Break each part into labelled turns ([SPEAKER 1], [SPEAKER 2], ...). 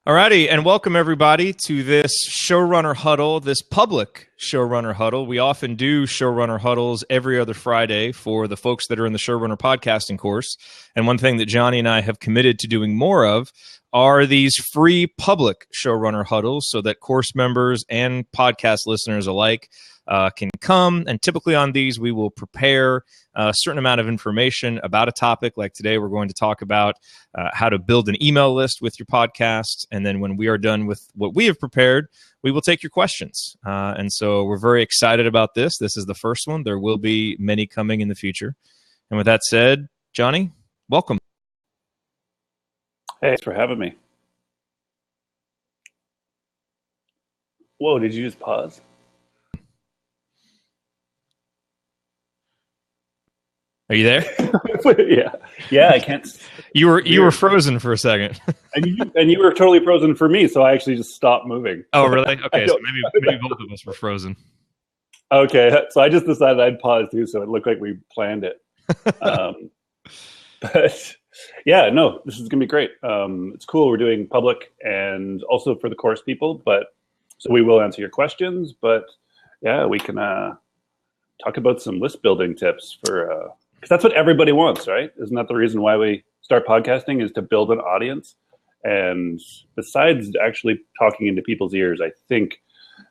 [SPEAKER 1] Alrighty, and welcome everybody to this Showrunner Huddle, this public Showrunner Huddle. We often do Showrunner Huddles every other Friday for the folks that are in the Showrunner podcasting course. And one thing that Johnny and I have committed to doing more of are these free public Showrunner Huddles so that course members and podcast listeners alike can come. And typically on these, we will prepare a certain amount of information about a topic. Like today, we're going to talk about how to build an email list with your podcast. And then when we are done with what we have prepared, we will take your questions. And so we're very excited about this. This is the first one. There will be many coming in the future. And with that said, Johnny, welcome.
[SPEAKER 2] Hey, thanks for having me. Whoa, did you just pause?
[SPEAKER 1] Are you there?
[SPEAKER 2] Yeah, I can't.
[SPEAKER 1] You were frozen for a second,
[SPEAKER 2] and you were totally frozen for me, so I actually just stopped moving.
[SPEAKER 1] Oh, really? Okay, so maybe both of us were frozen.
[SPEAKER 2] Okay, so I just decided I'd pause too, so it looked like we planned it. But yeah, no, this is gonna be great. It's cool. We're doing public and also for the course people, but so we will answer your questions. But yeah, we can talk about some list building tips for. Because that's what everybody wants, right? Isn't that the reason why we start podcasting, is to build an audience? And besides actually talking into people's ears, I think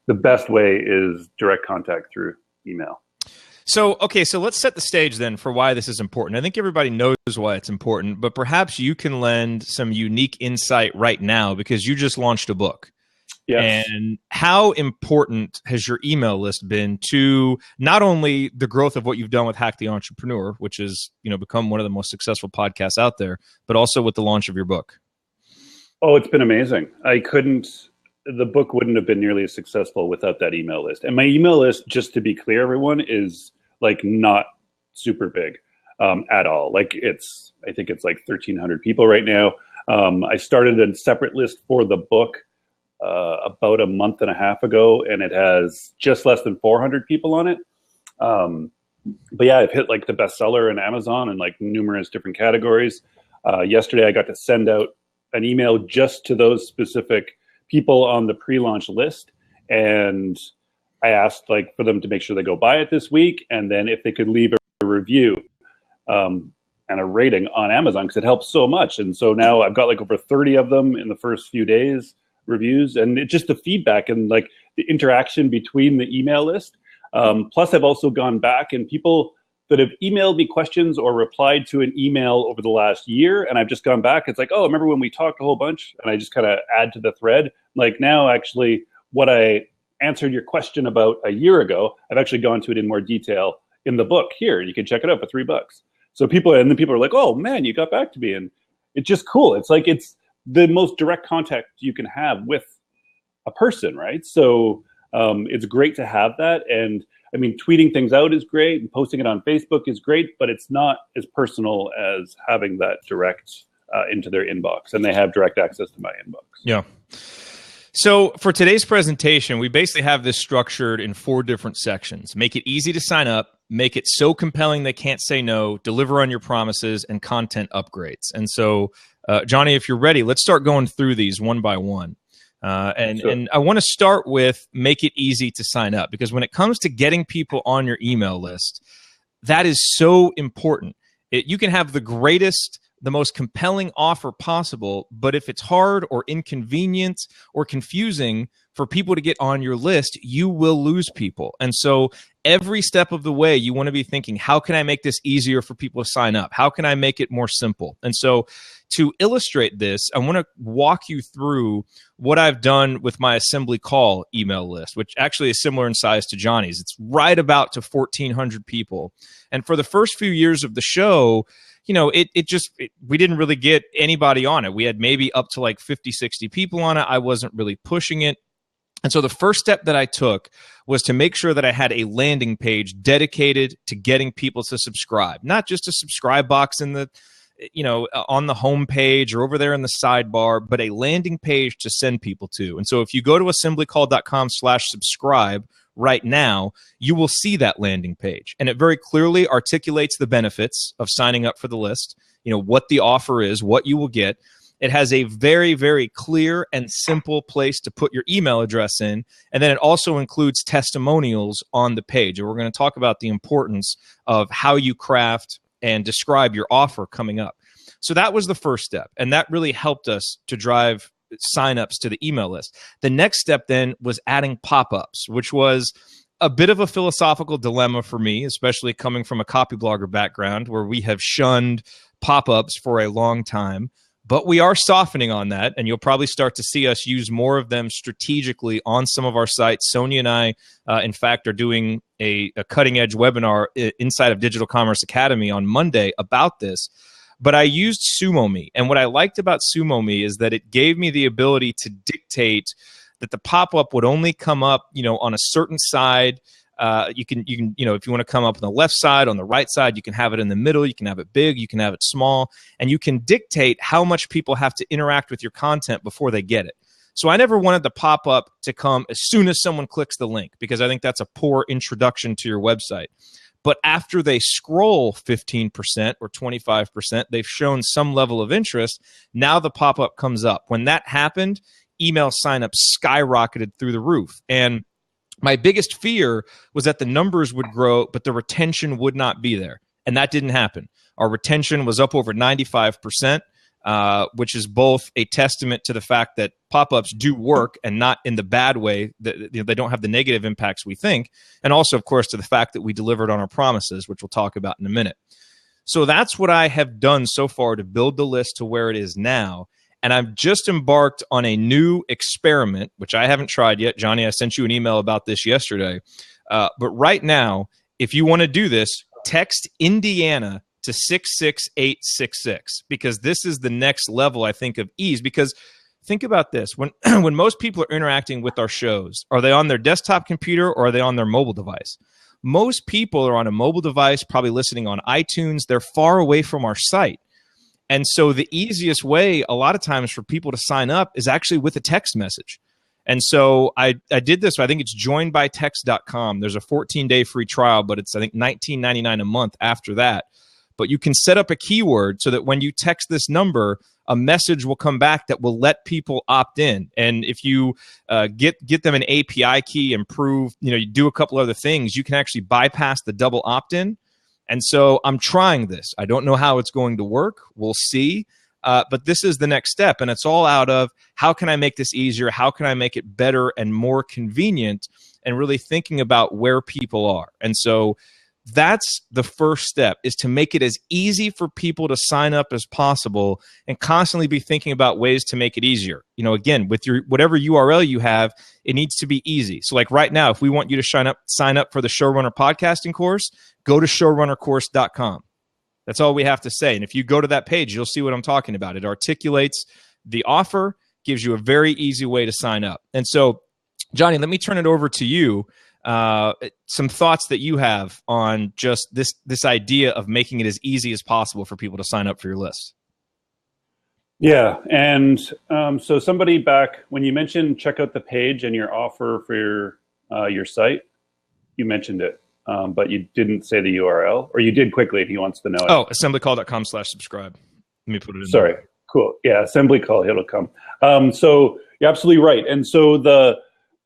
[SPEAKER 2] the best way is direct contact through email.
[SPEAKER 1] So let's set the stage then for why this is important. I think everybody knows why it's important, but perhaps you can lend some unique insight right now because you just launched a book. Yes. And how important has your email list been to not only the growth of what you've done with Hack the Entrepreneur, which has become one of the most successful podcasts out there, but also with the launch of your book?
[SPEAKER 2] Oh, it's been amazing. The book wouldn't have been nearly as successful without that email list. And my email list, just to be clear, everyone, is like not super big at all. I think it's like 1,300 people right now. I started a separate list for the book about a month and a half ago, and it has just less than 400 people on it. But yeah, I've hit like the bestseller in Amazon and like numerous different categories. Yesterday, I got to send out an email just to those specific people on the pre-launch list, and I asked for them to make sure they go buy it this week, and then if they could leave a review and a rating on Amazon, because it helps so much. And so now I've got like over 30 of them in the first few days. Reviews, and it's just the feedback and like the interaction between the email list. Plus, I've also gone back and people that have emailed me questions or replied to an email over the last year, and I've just gone back. It's like, oh, remember when we talked a whole bunch? And I just kind of add to the thread. Like now, actually, what I answered your question about a year ago, I've actually gone to it in more detail in the book. Here, you can check it out for $3. So people are like, oh man, you got back to me, and it's just cool. It's like it's the most direct contact you can have with a person, right? So it's great to have that. And I mean, tweeting things out is great, and posting it on Facebook is great, but it's not as personal as having that direct into their inbox, and they have direct access to my inbox.
[SPEAKER 1] Yeah. So for today's presentation, we basically have this structured in 4 different sections. Make it easy to sign up, make it so compelling they can't say no, deliver on your promises, and content upgrades. And so Johnny, if you're ready, let's start going through these one by one. Sure. And I want to start with make it easy to sign up, because when it comes to getting people on your email list, that is so important. You can have the greatest, the most compelling offer possible, but if it's hard or inconvenient or confusing for people to get on your list, you will lose people. And so every step of the way, you want to be thinking, how can I make this easier for people to sign up? How can I make it more simple? And so to illustrate this, I want to walk you through what I've done with my assembly call email list, which actually is similar in size to Johnny's. It's right about to 1,400 people. And for the first few years of the show, we didn't really get anybody on it. We had maybe up to like 50, 60 people on it. I wasn't really pushing it. And so the first step that I took was to make sure that I had a landing page dedicated to getting people to subscribe, not just a subscribe box in the, on the home page or over there in the sidebar, but a landing page to send people to. And so if you go to assemblycall.com/subscribe right now, you will see that landing page. And it very clearly articulates the benefits of signing up for the list, what the offer is, what you will get. It has a very, very clear and simple place to put your email address in. And then it also includes testimonials on the page. And we're going to talk about the importance of how you craft and describe your offer coming up. So that was the first step. And that really helped us to drive signups to the email list. The next step then was adding pop-ups, which was a bit of a philosophical dilemma for me, especially coming from a copy blogger background where we have shunned pop-ups for a long time. But we are softening on that, and you'll probably start to see us use more of them strategically on some of our sites. Sonia and I, in fact, are doing a cutting-edge webinar inside of Digital Commerce Academy on Monday about this. But I used SumoMe, and what I liked about SumoMe is that it gave me the ability to dictate that the pop-up would only come up, on a certain side. You can, if you want to come up on the left side, on the right side, you can have it in the middle, you can have it big, you can have it small, and you can dictate how much people have to interact with your content before they get it. So I never wanted the pop-up to come as soon as someone clicks the link, because I think that's a poor introduction to your website. But after they scroll 15% or 25%, they've shown some level of interest. Now the pop-up comes up. When that happened, email signups skyrocketed through the roof. And my biggest fear was that the numbers would grow, but the retention would not be there. And that didn't happen. Our retention was up over 95%, which is both a testament to the fact that pop-ups do work and not in the bad way, that they don't have the negative impacts we think. And also, of course, to the fact that we delivered on our promises, which we'll talk about in a minute. So that's what I have done so far to build the list to where it is now. And I've just embarked on a new experiment, which I haven't tried yet. Johnny, I sent you an email about this yesterday. But right now, if you want to do this, text Indiana to 66866, because this is the next level, I think, of ease. Because think about this. When most people are interacting with our shows, are they on their desktop computer or are they on their mobile device? Most people are on a mobile device, probably listening on iTunes. They're far away from our site. And so the easiest way a lot of times for people to sign up is actually with a text message. And so I did this. I think it's joinbytext.com. There's a 14-day free trial, but it's, I think, $19.99 a month after that. But you can set up a keyword so that when you text this number, a message will come back that will let people opt in. And if you get them an API key and prove, you do a couple other things, you can actually bypass the double opt-in. And so I'm trying this. I don't know how it's going to work. We'll see. But this is the next step. And it's all out of how can I make this easier? How can I make it better and more convenient? And really thinking about where people are. And so that's the first step, is to make it as easy for people to sign up as possible and constantly be thinking about ways to make it easier. Again, with your whatever URL you have, it needs to be easy. So like right now, if we want you to sign up for the Showrunner podcasting course, go to showrunnercourse.com. That's all we have to say. And if you go to that page, you'll see what I'm talking about. It articulates the offer, gives you a very easy way to sign up. And so, Johnny, let me turn it over to you. Some thoughts that you have on just this idea of making it as easy as possible for people to sign up for your list.
[SPEAKER 2] Yeah, and so somebody back when you mentioned check out the page and your offer for your site, you mentioned it, but you didn't say the URL, or you did quickly if he wants to know it.
[SPEAKER 1] Oh, assemblycall.com/subscribe. Let me put it in.
[SPEAKER 2] Sorry, there. Cool. Yeah, assembly call, it'll come. So you're absolutely right, and so the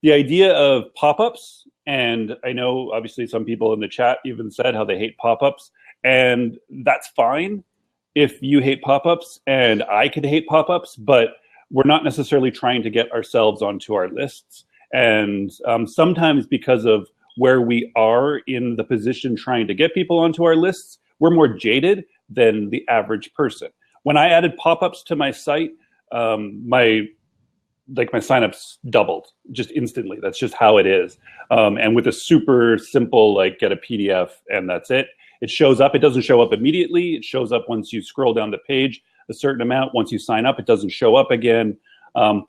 [SPEAKER 2] idea of pop-ups. And I know, obviously, some people in the chat even said how they hate pop-ups. And that's fine if you hate pop-ups, and I could hate pop-ups, but we're not necessarily trying to get ourselves onto our lists. And sometimes because of where we are in the position trying to get people onto our lists, we're more jaded than the average person. When I added pop-ups to my site, my signups doubled just instantly. That's just how it is. And with a super simple, get a PDF and that's it. It shows up. It doesn't show up immediately. It shows up once you scroll down the page a certain amount. Once you sign up, it doesn't show up again.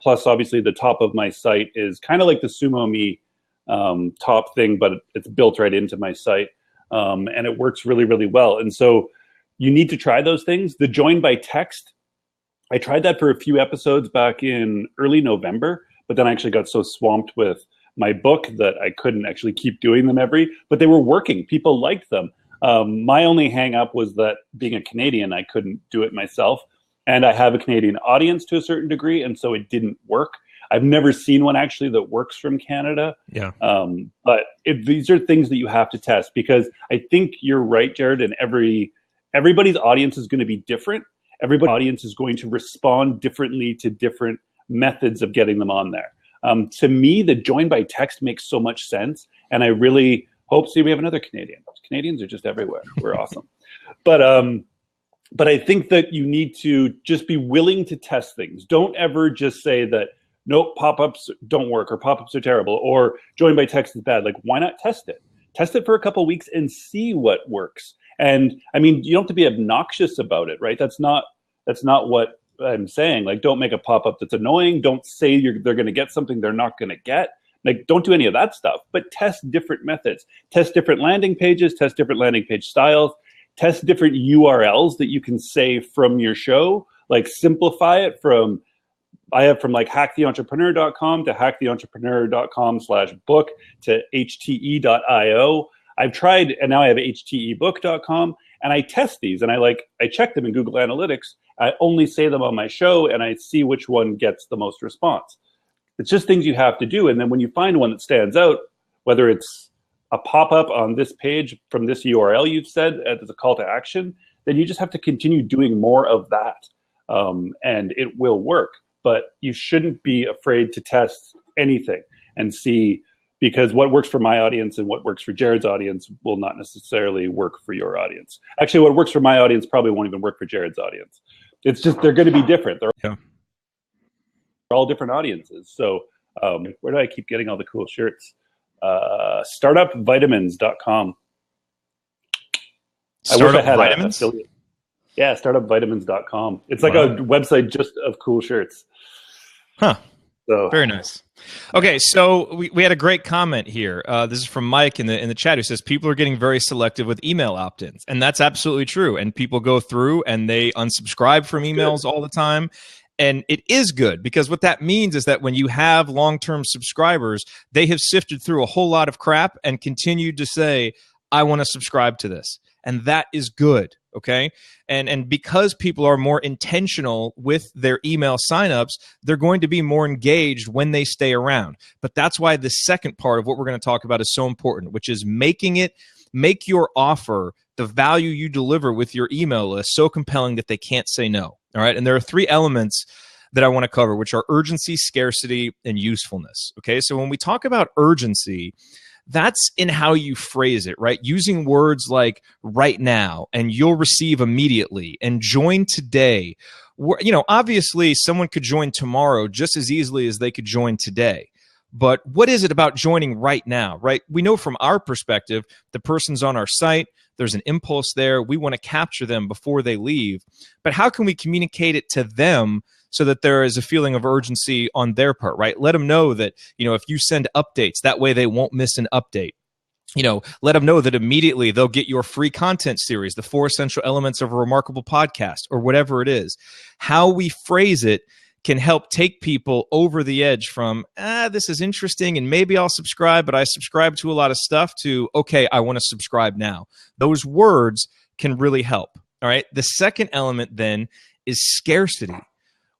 [SPEAKER 2] Plus, obviously, the top of my site is kind of like the SumoMe top thing, but it's built right into my site. And it works really, really well. And so you need to try those things. The join by text, I tried that for a few episodes back in early November, but then I actually got so swamped with my book that I couldn't actually keep doing them but they were working. People liked them. My only hang up was that being a Canadian, I couldn't do it myself. and I have a Canadian audience to a certain degree, and so it didn't work. I've never seen one actually that works from Canada.
[SPEAKER 1] Yeah.
[SPEAKER 2] But these are things that you have to test, because I think you're right, Jared, and everybody's audience is going to be different. Everybody's audience is going to respond differently to different methods of getting them on there. To me, the join by text makes so much sense, and I really hope, see, we have another Canadian. Canadians are just everywhere. We're awesome. But I think that you need to just be willing to test things. Don't ever just say that, nope, pop-ups don't work, or pop-ups are terrible, or join by text is bad. Like, why not test it? Test it for a couple of weeks and see what works. And I mean, you don't have to be obnoxious about it, right? That's not what I'm saying. Like, don't make a pop-up that's annoying. Don't say they're going to get something they're not going to get. Like, don't do any of that stuff, but test different methods. Test different landing pages, test different landing page styles, test different URLs that you can say from your show. Like, simplify it from, I have from like hacktheentrepreneur.com to hacktheentrepreneur.com/book to hte.io. I've tried, and now I have htebook.com, and I test these, and I check them in Google Analytics. I only say them on my show, and I see which one gets the most response. It's just things you have to do. And then when you find one that stands out, whether it's a pop-up on this page from this URL you've said as a call to action, then you just have to continue doing more of that. And it will work. But you shouldn't be afraid to test anything and see, because what works for my audience and what works for Jared's audience will not necessarily work for your audience. Actually, what works for my audience probably won't even work for Jared's audience. It's just, they're going to be different. They're all different audiences. So where do I keep getting all the cool shirts? Startupvitamins.com.
[SPEAKER 1] Startup Vitamins?
[SPEAKER 2] Yeah, startupvitamins.com. It's like a website just of cool shirts.
[SPEAKER 1] Huh.
[SPEAKER 2] So
[SPEAKER 1] very nice. Okay, so we had a great comment here. This is from Mike in the chat, who says people are getting very selective with email opt-ins, and that's absolutely true. And people go through and they unsubscribe from emails all the time. And it is good, because what that means is that when you have long-term subscribers, they have sifted through a whole lot of crap and continued to say, I want to subscribe to this. And that is good, okay? And because people are more intentional with their email signups, they're going to be more engaged when they stay around. But that's why the second part of what we're going to talk about is so important, which is make your offer, the value you deliver with your email list, so compelling that they can't say no. All right. And there are three elements that I want to cover, which are urgency, scarcity, and usefulness. Okay. So when we talk about urgency, that's in how you phrase it, right? Using words like right now and you'll receive immediately and join today. You know, obviously someone could join tomorrow just as easily as they could join today. But what is it about joining right now, right? We know from our perspective, the person's on our site, there's an impulse there, we want to capture them before they leave. But how can we communicate it to them so that there is a feeling of urgency on their part, right? Let them know that, you know, if you send updates, that way they won't miss an update. You know, let them know that immediately they'll get your free content series, the 4 essential elements of a remarkable podcast, or whatever it is. How we phrase it can help take people over the edge from, this is interesting and maybe I'll subscribe, but I subscribe to a lot of stuff, to, okay, I want to subscribe now. Those words can really help. All right. The second element then is scarcity.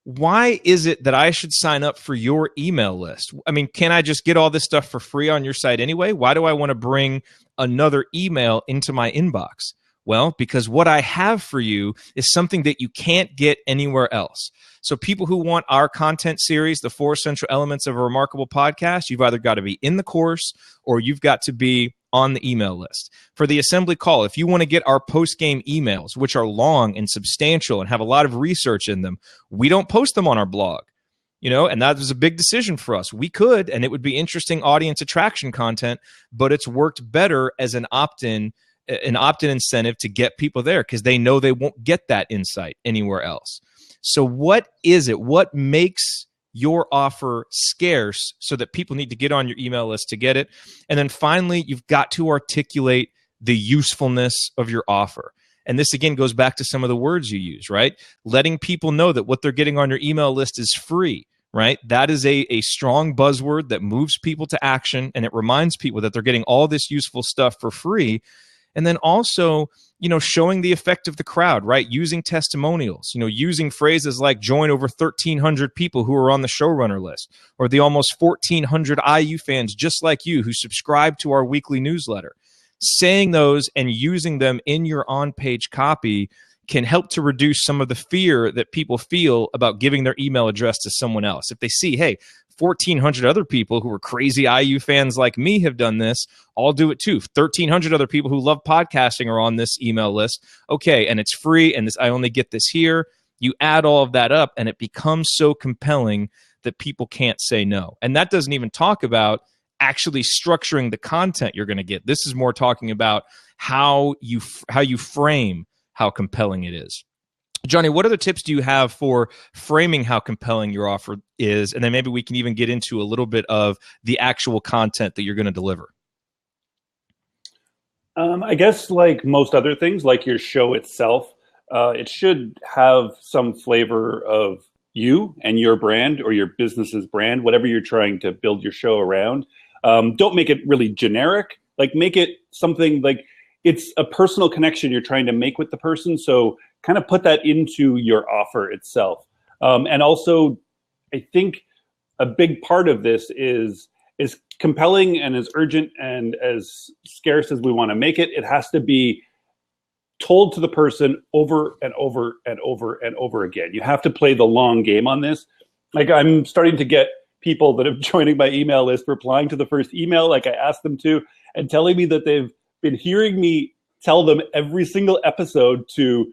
[SPEAKER 1] Why is it that I should sign up for your email list? I mean, can I just get all this stuff for free on your site anyway? Why do I want to bring another email into my inbox? Well, because what I have for you is something that you can't get anywhere else. So people who want our content series, the 4 essential elements of a remarkable podcast, you've either got to be in the course or you've got to be on the email list. For the assembly call, if you want to get our post-game emails, which are long and substantial and have a lot of research in them, we don't post them on our blog. You know, and that was a big decision for us. We could, and it would be interesting audience attraction content, but it's worked better as an opt-in incentive to get people there, because they know they won't get that insight anywhere else. So what is it? What makes your offer scarce so that people need to get on your email list to get it? And then finally, you've got to articulate the usefulness of your offer. And this, again, goes back to some of the words you use, right? Letting people know that what they're getting on your email list is free, right? That is a strong buzzword that moves people to action, and it reminds people that they're getting all this useful stuff for free. And then also showing the effect of the crowd, right? Using testimonials, using phrases like join over 1,300 people who are on the Showrunner list, or the almost 1,400 IU fans just like you who subscribe to our weekly newsletter. Saying those and using them in your on-page copy can help to reduce some of the fear that people feel about giving their email address to someone else. If they see, hey, 1,400 other people who are crazy IU fans like me have done this, I'll do it too. 1,300 other people who love podcasting are on this email list. Okay, and it's free, and I only get this here. You add all of that up, and it becomes so compelling that people can't say no. And that doesn't even talk about actually structuring the content you're going to get. This is more talking about how you frame how compelling it is. Johnny, what other tips do you have for framing how compelling your offer is? And then maybe we can even get into a little bit of the actual content that you're going to deliver.
[SPEAKER 2] I guess like most other things, like your show itself, it should have some flavor of you and your brand or your business's brand, whatever you're trying to build your show around. Don't make it really generic. Like make it something like it's a personal connection you're trying to make with the person. So kind of put that into your offer itself. And also, I think a big part of this is compelling and as urgent and as scarce as we want to make it. It has to be told to the person over and over and over and over again. You have to play the long game on this. Like I'm starting to get people that are joining my email list replying to the first email like I asked them to and telling me that they've been hearing me tell them every single episode to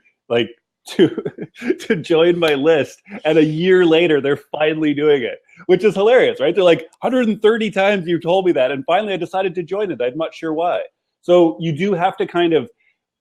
[SPEAKER 2] join my list, and a year later they're finally doing it, which is hilarious, right? They're like 130 times you told me that, and finally I decided to join it. I'm not sure why. So you do have to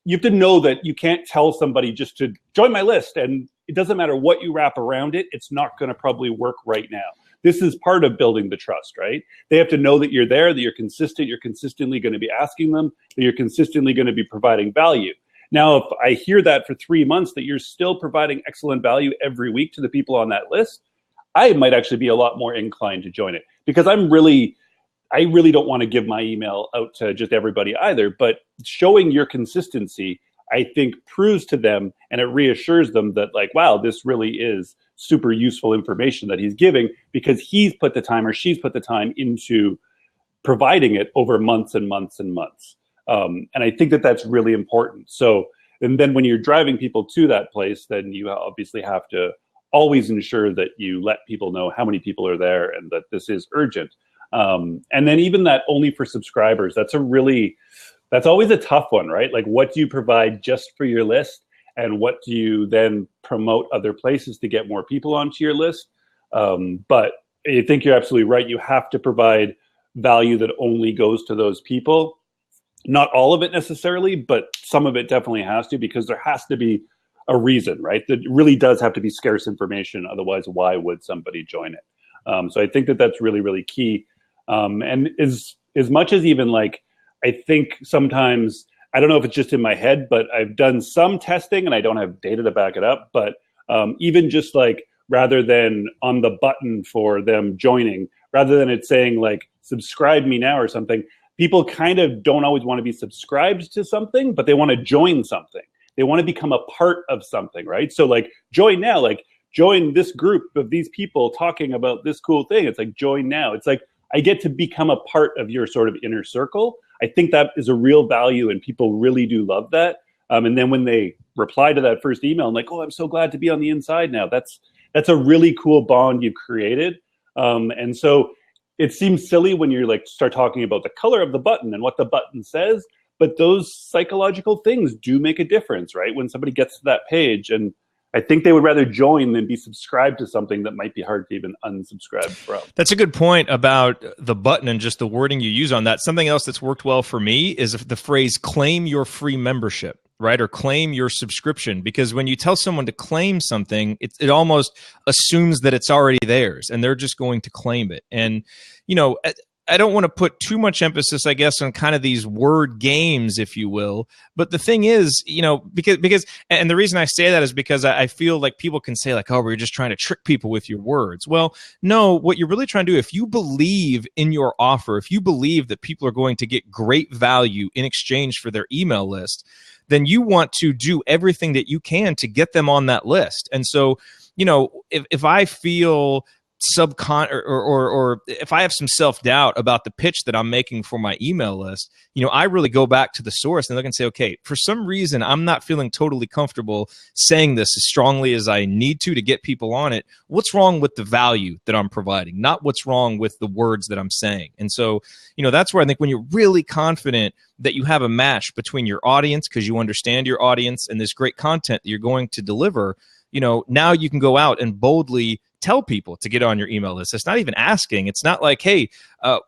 [SPEAKER 2] you have to know that you can't tell somebody just to join my list, and it doesn't matter what you wrap around it, it's not going to probably work right now. This is part of building the trust, right? They have to know that you're there, that you're consistent, you're consistently going to be asking them, that you're consistently going to be providing value. Now, if I hear that for 3 months, that you're still providing excellent value every week to the people on that list, I might actually be a lot more inclined to join it, because I really don't want to give my email out to just everybody either. But showing your consistency, I think, proves to them and it reassures them that like, wow, this really is super useful information that he's giving, because he's put the time or she's put the time into providing it over months and months and months. And I think that that's really important. So, and then when you're driving people to that place, then you obviously have to always ensure that you let people know how many people are there and that this is urgent. And then even that only for subscribers, that's always a tough one, right? Like what do you provide just for your list? And what do you then promote other places to get more people onto your list? But I think you're absolutely right. You have to provide value that only goes to those people. Not all of it necessarily, but some of it definitely has to, because there has to be a reason, right? That really does have to be scarce information. Otherwise, why would somebody join it? So I think that that's really, really key. And as much as even like, I think sometimes, I don't know if it's just in my head, but I've done some testing and I don't have data to back it up. But even just like, rather than on the button for them joining, rather than it saying like, subscribe me now or something, people kind of don't always want to be subscribed to something, but they want to join something. They want to become a part of something, right? So like join now, like join this group of these people talking about this cool thing. It's like join now. It's like I get to become a part of your sort of inner circle. I think that is a real value and people really do love that. And then when they reply to that first email, I'm like, oh, I'm so glad to be on the inside now. That's a really cool bond you've created. And so it seems silly when you like start talking about the color of the button and what the button says, but those psychological things do make a difference, right? When somebody gets to that page, and I think they would rather join than be subscribed to something that might be hard to even unsubscribe from.
[SPEAKER 1] That's a good point about the button and just the wording you use on that. Something else that's worked well for me is the phrase claim your free membership, right? Or claim your subscription. Because when you tell someone to claim something, it almost assumes that it's already theirs and they're just going to claim it. And, I don't want to put too much emphasis, I guess, on kind of these word games, if you will. But the thing is, because and the reason I say that is because I feel like people can say like, oh, we're just trying to trick people with your words. Well, no, what you're really trying to do, if you believe in your offer, if you believe that people are going to get great value in exchange for their email list, then you want to do everything that you can to get them on that list. And so, if I feel or if I have some self-doubt about the pitch that I'm making for my email list, I really go back to the source and look and say, okay, for some reason, I'm not feeling totally comfortable saying this as strongly as I need to get people on it. What's wrong with the value that I'm providing, not what's wrong with the words that I'm saying? And so, that's where I think when you're really confident that you have a match between your audience, because you understand your audience and this great content that you're going to deliver, now you can go out and boldly tell people to get on your email list. It's not even asking. It's not like, hey,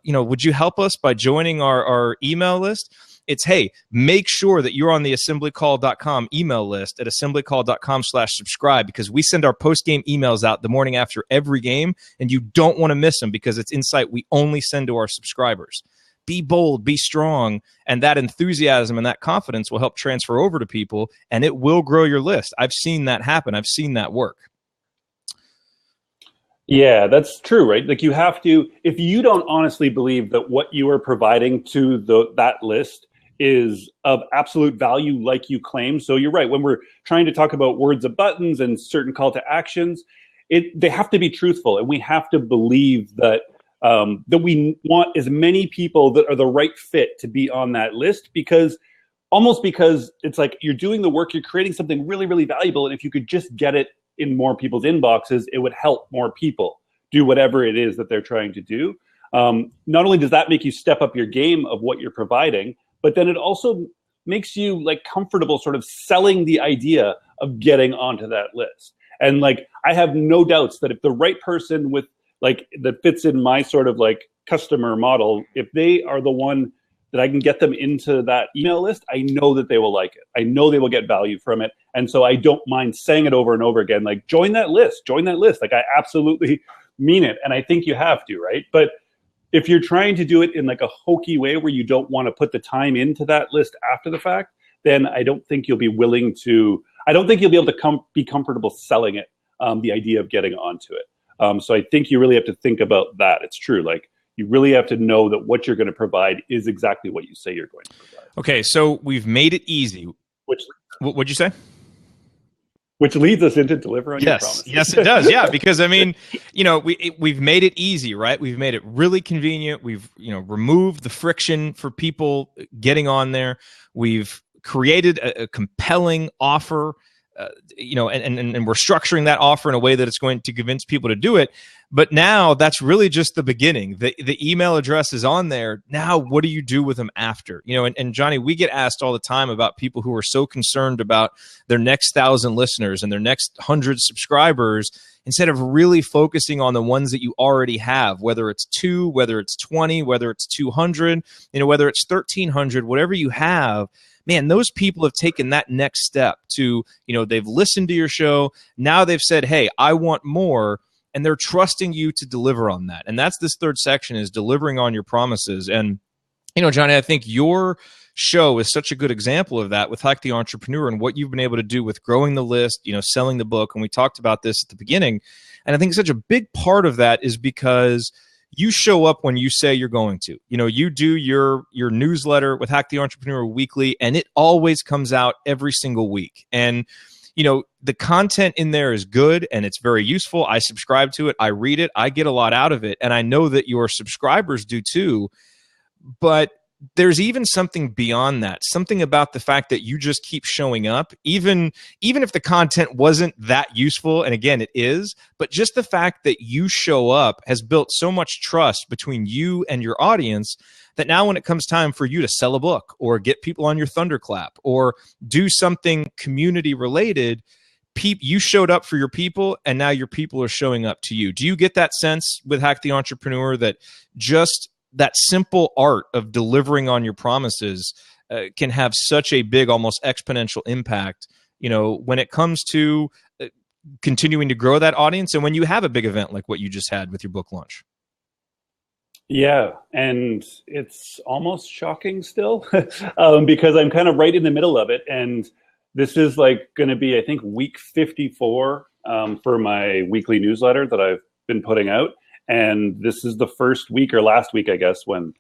[SPEAKER 1] would you help us by joining our email list? It's, hey, make sure that you're on the assemblycall.com email list at assemblycall.com/subscribe, because we send our post-game emails out the morning after every game, and you don't want to miss them because it's insight we only send to our subscribers. Be bold, be strong, and that enthusiasm and that confidence will help transfer over to people, and it will grow your list. I've seen that happen. I've seen that work.
[SPEAKER 2] Yeah, that's true, right? Like, you have to, if you don't honestly believe that what you are providing to that list is of absolute value like you claim. So you're right. When we're trying to talk about words of buttons and certain call to actions, they have to be truthful, and we have to believe that that we want as many people that are the right fit to be on that list, because it's like you're doing the work, you're creating something really, really valuable. And if you could just get it in more people's inboxes, it would help more people do whatever it is that they're trying to do. Not only does that make you step up your game of what you're providing, but then it also makes you like comfortable sort of selling the idea of getting onto that list. And like, I have no doubts that if the right person with like that fits in my sort of like customer model, if they are the one that I can get them into that email list, I know that they will like it. I know they will get value from it. And so I don't mind saying it over and over again, like, join that list. Like, I absolutely mean it. And I think you have to, right? But if you're trying to do it in like a hokey way where you don't want to put the time into that list after the fact, then I don't think you'll be able to be comfortable selling it, the idea of getting onto it. So I think you really have to think about that. It's true. Like, you really have to know that what you're going to provide is exactly what you say you're going to provide.
[SPEAKER 1] Okay, so we've made it easy. What'd you say?
[SPEAKER 2] Which leads us into deliver on your promises.
[SPEAKER 1] Yes, it does. Yeah, because I mean, we've made it easy, right? We've made it really convenient. We've removed the friction for people getting on there. We've created a compelling offer. And we're structuring that offer in a way that it's going to convince people to do it. But now that's really just the beginning. The email address is on there. Now, what do you do with them after? And Johnny, we get asked all the time about people who are so concerned about their next 1,000 listeners and their next 100 subscribers, instead of really focusing on the ones that you already have, whether it's 2, whether it's 20, whether it's 200, whether it's 1,300, whatever you have. Man, those people have taken that next step to, they've listened to your show. Now they've said, hey, I want more. And they're trusting you to deliver on that. And that's this third section, is delivering on your promises. And, Johnny, I think your show is such a good example of that with Hack the Entrepreneur and what you've been able to do with growing the list, selling the book. And we talked about this at the beginning. And I think such a big part of that is because you show up when you say you're going to. You do your newsletter with Hack the Entrepreneur weekly, and it always comes out every single week. And, the content in there is good and it's very useful. I subscribe to it. I read it. I get a lot out of it. And I know that your subscribers do too. But there's even something beyond that, something about the fact that you just keep showing up, even if the content wasn't that useful. And again, it is, but just the fact that you show up has built so much trust between you and your audience that now when it comes time for you to sell a book or get people on your Thunderclap or do something community related, you showed up for your people and now your people are showing up to you. Do you get that sense with Hack the Entrepreneur that just that simple art of delivering on your promises can have such a big, almost exponential impact, when it comes to continuing to grow that audience and when you have a big event like what you just had with your book launch?
[SPEAKER 2] Yeah, and it's almost shocking still because I'm kind of right in the middle of it. And this is like going to be, I think, week 54 for my weekly newsletter that I've been putting out. And this is the first week or last week, I guess, when,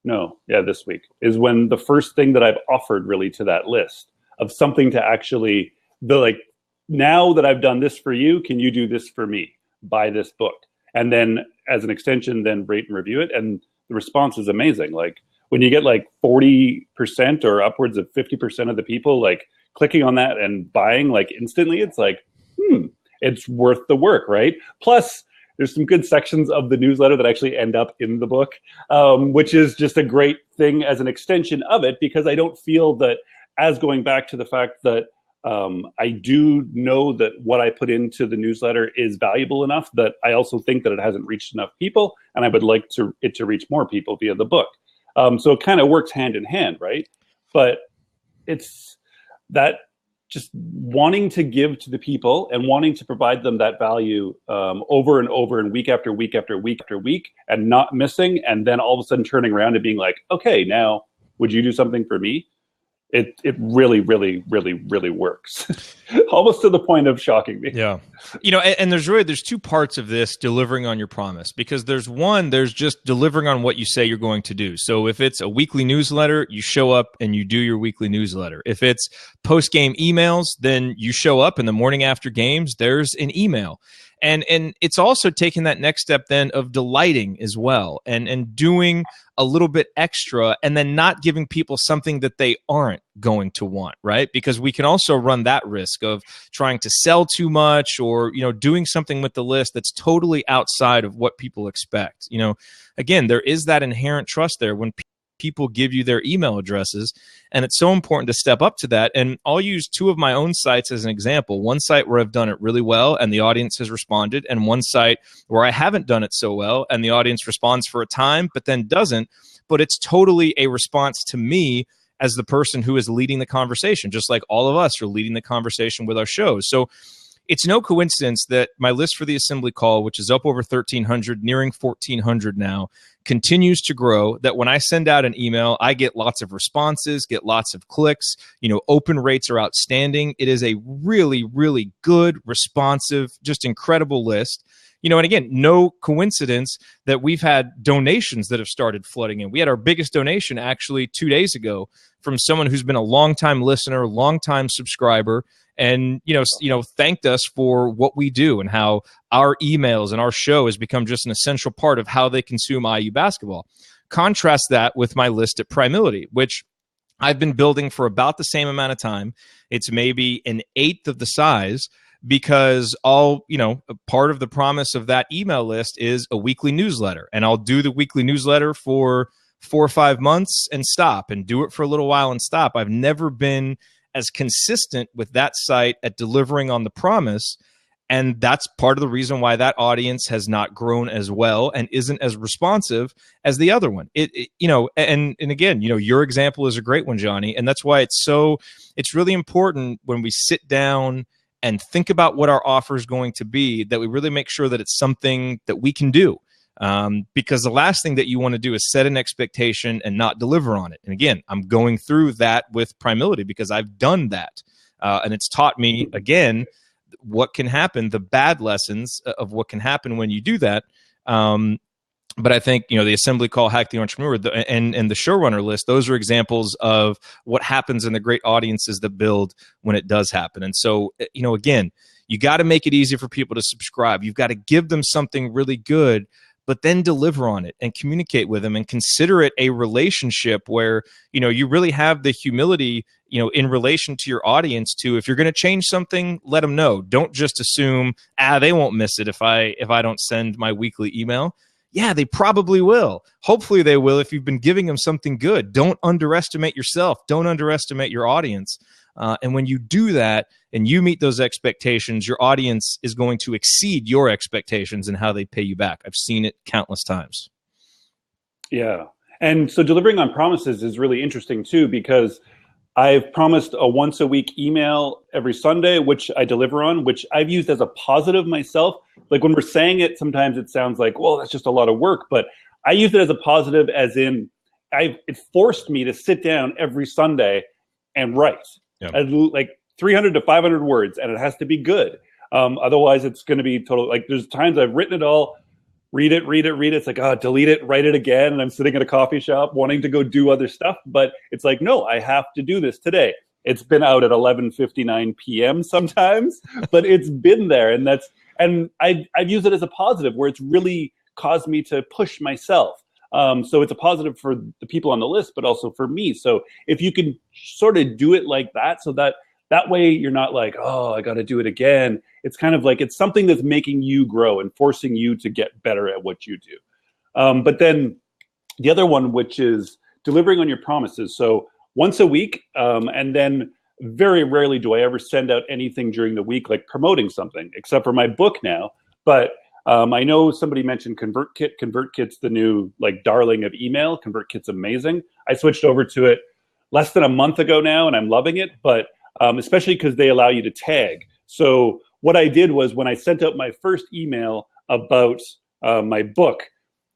[SPEAKER 2] no, yeah, this week is when the first thing that I've offered really to that list of something to actually, the like, now that I've done this for you, can you do this for me? Buy this book. And then as an extension, then rate and review it. And the response is amazing. Like when you get like 40% or upwards of 50% of the people like clicking on that and buying like instantly, it's like, it's worth the work, right? Plus, there's some good sections of the newsletter that actually end up in the book, which is just a great thing as an extension of it, because I don't feel that, as going back to the fact that I do know that what I put into the newsletter is valuable enough that I also think that it hasn't reached enough people, and I would like it to reach more people via the book. So it kind of works hand in hand, right? But it's that just wanting to give to the people and wanting to provide them that value over and over and week after week after week after week and not missing, and then all of a sudden turning around and being like, okay, now would you do something for me? It really, really, really, really works. Almost to the point of shocking me.
[SPEAKER 1] Yeah. And there's two parts of this delivering on your promise, because there's just delivering on what you say you're going to do. So if it's a weekly newsletter, you show up and you do your weekly newsletter. If it's post-game emails, then you show up in the morning after games, there's an email. And it's also taking that next step then of delighting as well, and doing a little bit extra, and then not giving people something that they aren't going to want, right? Because we can also run that risk of trying to sell too much, or doing something with the list that's totally outside of what people expect. Again, there is that inherent trust there when people give you their email addresses, and it's so important to step up to that. And I'll use two of my own sites as an example. One site where I've done it really well and the audience has responded, and one site where I haven't done it so well and the audience responds for a time but then doesn't, but it's totally a response to me as the person who is leading the conversation, just like all of us are leading the conversation with our shows. So it's no coincidence that my list for the assembly call, which is up over 1,300, nearing 1,400 now, continues to grow. That when I send out an email, I get lots of responses, get lots of clicks. Open rates are outstanding. It is a really, really good, responsive, just incredible list. And again, no coincidence that we've had donations that have started flooding in. We had our biggest donation actually 2 days ago from someone who's been a longtime listener, longtime subscriber, and thanked us for what we do and how our emails and our show has become just an essential part of how they consume IU basketball. Contrast that with my list at Primility, which I've been building for about the same amount of time. It's maybe an eighth of the size, because part of the promise of that email list is a weekly newsletter, and I'll do the weekly newsletter for 4 or 5 months and stop, and do it for a little while and stop. I've never been as consistent with that site at delivering on the promise. And that's part of the reason why that audience has not grown as well and isn't as responsive as the other one. And again, your example is a great one, Johnny. And that's why it's really important when we sit down and think about what our offer is going to be, that we really make sure that it's something that we can do. Because the last thing that you want to do is set an expectation and not deliver on it. And again, I'm going through that with Primility because I've done that. And it's taught me, again, what can happen, the bad lessons of what can happen when you do that. But I think, the assembly call, Hack the Entrepreneur, and the Showrunner list, those are examples of what happens in the great audiences that build when it does happen. And so, again, you got to make it easy for people to subscribe. You've got to give them something really good, but then deliver on it and communicate with them and consider it a relationship where, you really have the humility, in relation to your audience to, if you're going to change something, let them know. Don't just assume, they won't miss it if I don't send my weekly email. Yeah, they probably will. Hopefully they will if you've been giving them something good. Don't underestimate yourself. Don't underestimate your audience. And when you do that and you meet those expectations, your audience is going to exceed your expectations in how they pay you back. I've seen it countless times.
[SPEAKER 2] Yeah. And so delivering on promises is really interesting too, because I've promised a once a week email every Sunday, which I deliver on, which I've used as a positive myself. Like when we're saying it, sometimes it sounds like, well, that's just a lot of work, but I use it as a positive, as in it forced me to sit down every Sunday and write like 300 to 500 words, and it has to be good. Otherwise, it's going to be total. Like there's times I've written it all, read it. It's like, oh, delete it, write it again. And I'm sitting at a coffee shop wanting to go do other stuff. But it's like, no, I have to do this today. It's been out at 11:59 p.m. sometimes, but it's been there. And I've used it as a positive where it's really caused me to push myself. So it's a positive for the people on the list, but also for me. So if you can sort of do it like that, so that way you're not like, oh, I got to do it again. It's kind of like it's something that's making you grow and forcing you to get better at what you do. But then the other one, which is delivering on your promises. So once a week, and then very rarely do I ever send out anything during the week, like promoting something, except for my book now. But I know somebody mentioned ConvertKit. ConvertKit's the new like darling of email. ConvertKit's amazing. I switched over to it less than a month ago now, and I'm loving it. But especially because they allow you to tag. So what I did was when I sent out my first email about my book,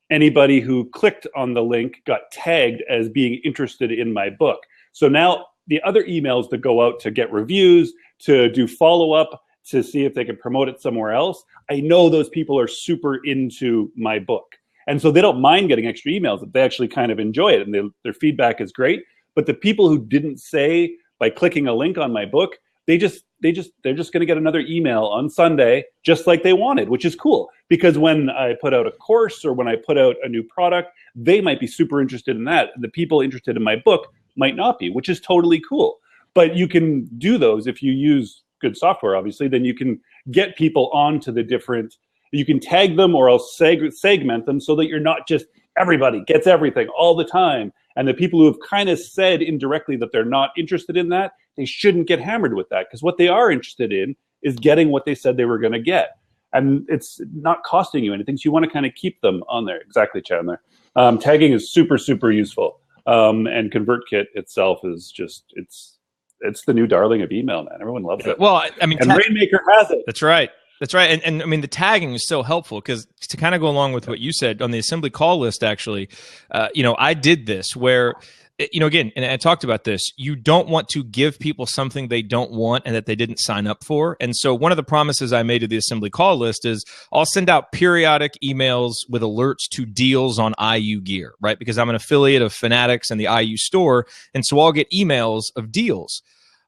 [SPEAKER 2] anybody who clicked on the link got tagged as being interested in my book. So now the other emails that go out to get reviews, to do follow-up, to see if they can promote it somewhere else, I know those people are super into my book. And so they don't mind getting extra emails. They actually kind of enjoy it, and their feedback is great. But the people who didn't say by clicking a link on my book, they're just going to get another email on Sunday, just like they wanted, which is cool. Because when I put out a course or when I put out a new product, they might be super interested in that. The people interested in my book might not be, which is totally cool. But you can do those if you use good software, obviously. Then you can get people onto the different. You can tag them or else segment them so that you're not just everybody gets everything all the time. And the people who have kind of said indirectly that they're not interested in that, they shouldn't get hammered with that, because what they are interested in is getting what they said they were going to get. And it's not costing you anything. So you want to kind of keep them on there. Exactly, Chandler. Tagging is super, super useful. And ConvertKit itself is just, it's the new darling of email, man. Everyone loves it.
[SPEAKER 1] Well, I mean,
[SPEAKER 2] and Rainmaker has it.
[SPEAKER 1] That's right. That's right. And I mean, the tagging is so helpful because to kind of go along with what you said on the assembly call list, actually, I did this where, again, and I talked about this, you don't want to give people something they don't want and that they didn't sign up for. And so one of the promises I made to the assembly call list is I'll send out periodic emails with alerts to deals on IU gear, right? Because I'm an affiliate of Fanatics and the IU store. And so I'll get emails of deals.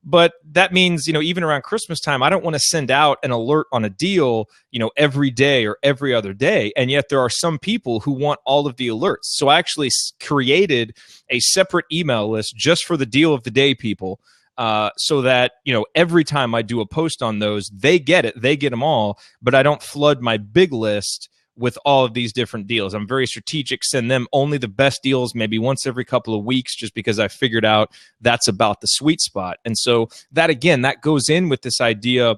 [SPEAKER 1] But that means, even around Christmas time, I don't want to send out an alert on a deal, every day or every other day. And yet there are some people who want all of the alerts. So I actually created a separate email list just for the deal of the day people, so that, every time I do a post on those, they get it. They get them all. But I don't flood my big list with all of these different deals. I'm very strategic, send them only the best deals, maybe once every couple of weeks, just because I figured out that's about the sweet spot. And so that, again, that goes in with this idea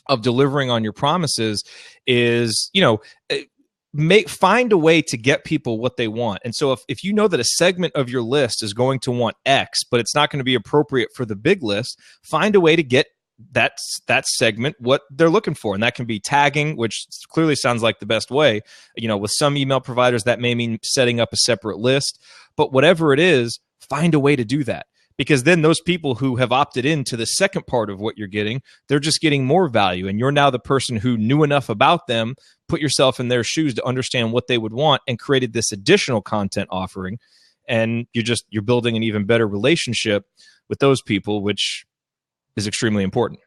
[SPEAKER 1] of delivering on your promises is, find a way to get people what they want. And so if you know that a segment of your list is going to want X, but it's not going to be appropriate for the big list, find a way to get that segment what they're looking for. And that can be tagging, which clearly sounds like the best way. With some email providers, that may mean setting up a separate list. But whatever it is, find a way to do that. Because then those people who have opted into the second part of what you're getting, they're just getting more value. And you're now the person who knew enough about them, put yourself in their shoes to understand what they would want, and created this additional content offering. And you're building an even better relationship with those people, which is extremely important.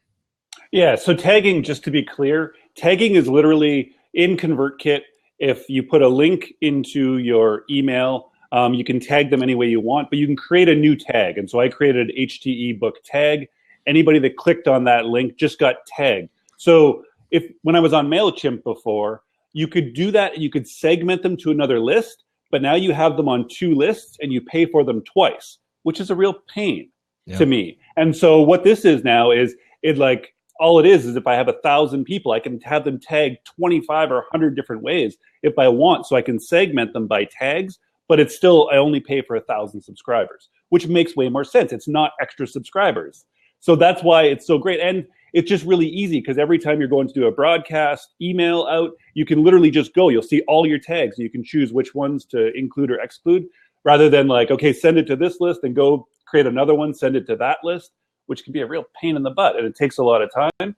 [SPEAKER 2] Yeah. So tagging, just to be clear, tagging is literally in ConvertKit. If you put a link into your email, you can tag them any way you want, but you can create a new tag. And so I created an HTE book tag. Anybody that clicked on that link just got tagged. So when I was on MailChimp before, you could do that. You could segment them to another list, but now you have them on two lists and you pay for them twice, which is a real pain to me. And so what this is now is all it is if I have 1,000 people, I can have them tagged 25 or 100 different ways if I want. So I can segment them by tags, but it's still, I only pay for 1,000 subscribers, which makes way more sense. It's not extra subscribers. So that's why it's so great. And it's just really easy because every time you're going to do a broadcast email out, you can literally just go. You'll see all your tags and you can choose which ones to include or exclude rather than like, okay, send it to this list and go create another one, send it to that list, which can be a real pain in the butt and it takes a lot of time.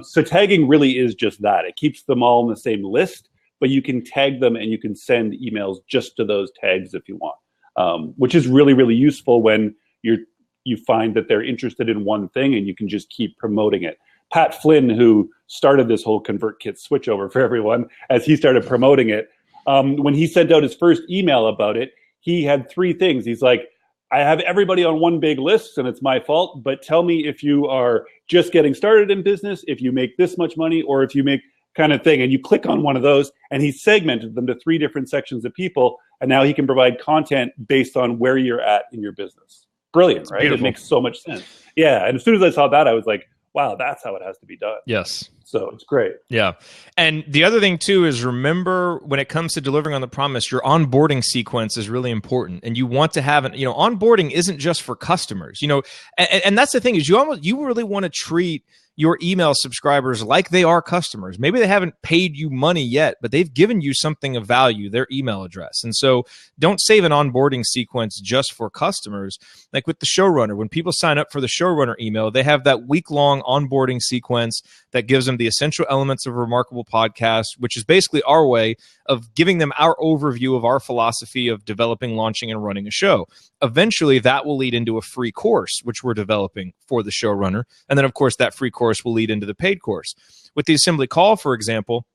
[SPEAKER 2] So tagging really is just that. It keeps them all in the same list, but you can tag them and you can send emails just to those tags if you want, which is really, really useful when you find that they're interested in one thing and you can just keep promoting it. Pat Flynn, who started this whole ConvertKit switchover for everyone, as he started promoting it, when he sent out his first email about it, he had 3 things. He's like, I have everybody on one big list and it's my fault, but tell me if you are just getting started in business, if you make this much money, or if you make kind of thing. And you click on one of those and he segmented them to 3 different sections of people. And now he can provide content based on where you're at in your business. Brilliant, right?
[SPEAKER 1] Beautiful.
[SPEAKER 2] It makes so much sense. Yeah. And as soon as I saw that, I was like, wow, that's how it has to be done.
[SPEAKER 1] Yes.
[SPEAKER 2] So it's great.
[SPEAKER 1] Yeah. And the other thing too is remember when it comes to delivering on the promise, your onboarding sequence is really important. And you want to have onboarding isn't just for customers, and that's the thing is you really want to treat your email subscribers like they are customers. Maybe they haven't paid you money yet, but they've given you something of value, their email address. And so don't save an onboarding sequence just for customers. Like with the Showrunner, when people sign up for the Showrunner email, they have that week-long onboarding sequence that gives them the essential elements of a remarkable podcast, which is basically our way of giving them our overview of our philosophy of developing, launching, and running a show. Eventually, that will lead into a free course, which we're developing for the Showrunner. And then, of course, that free course will lead into the paid course. With the Assembly Call, for example,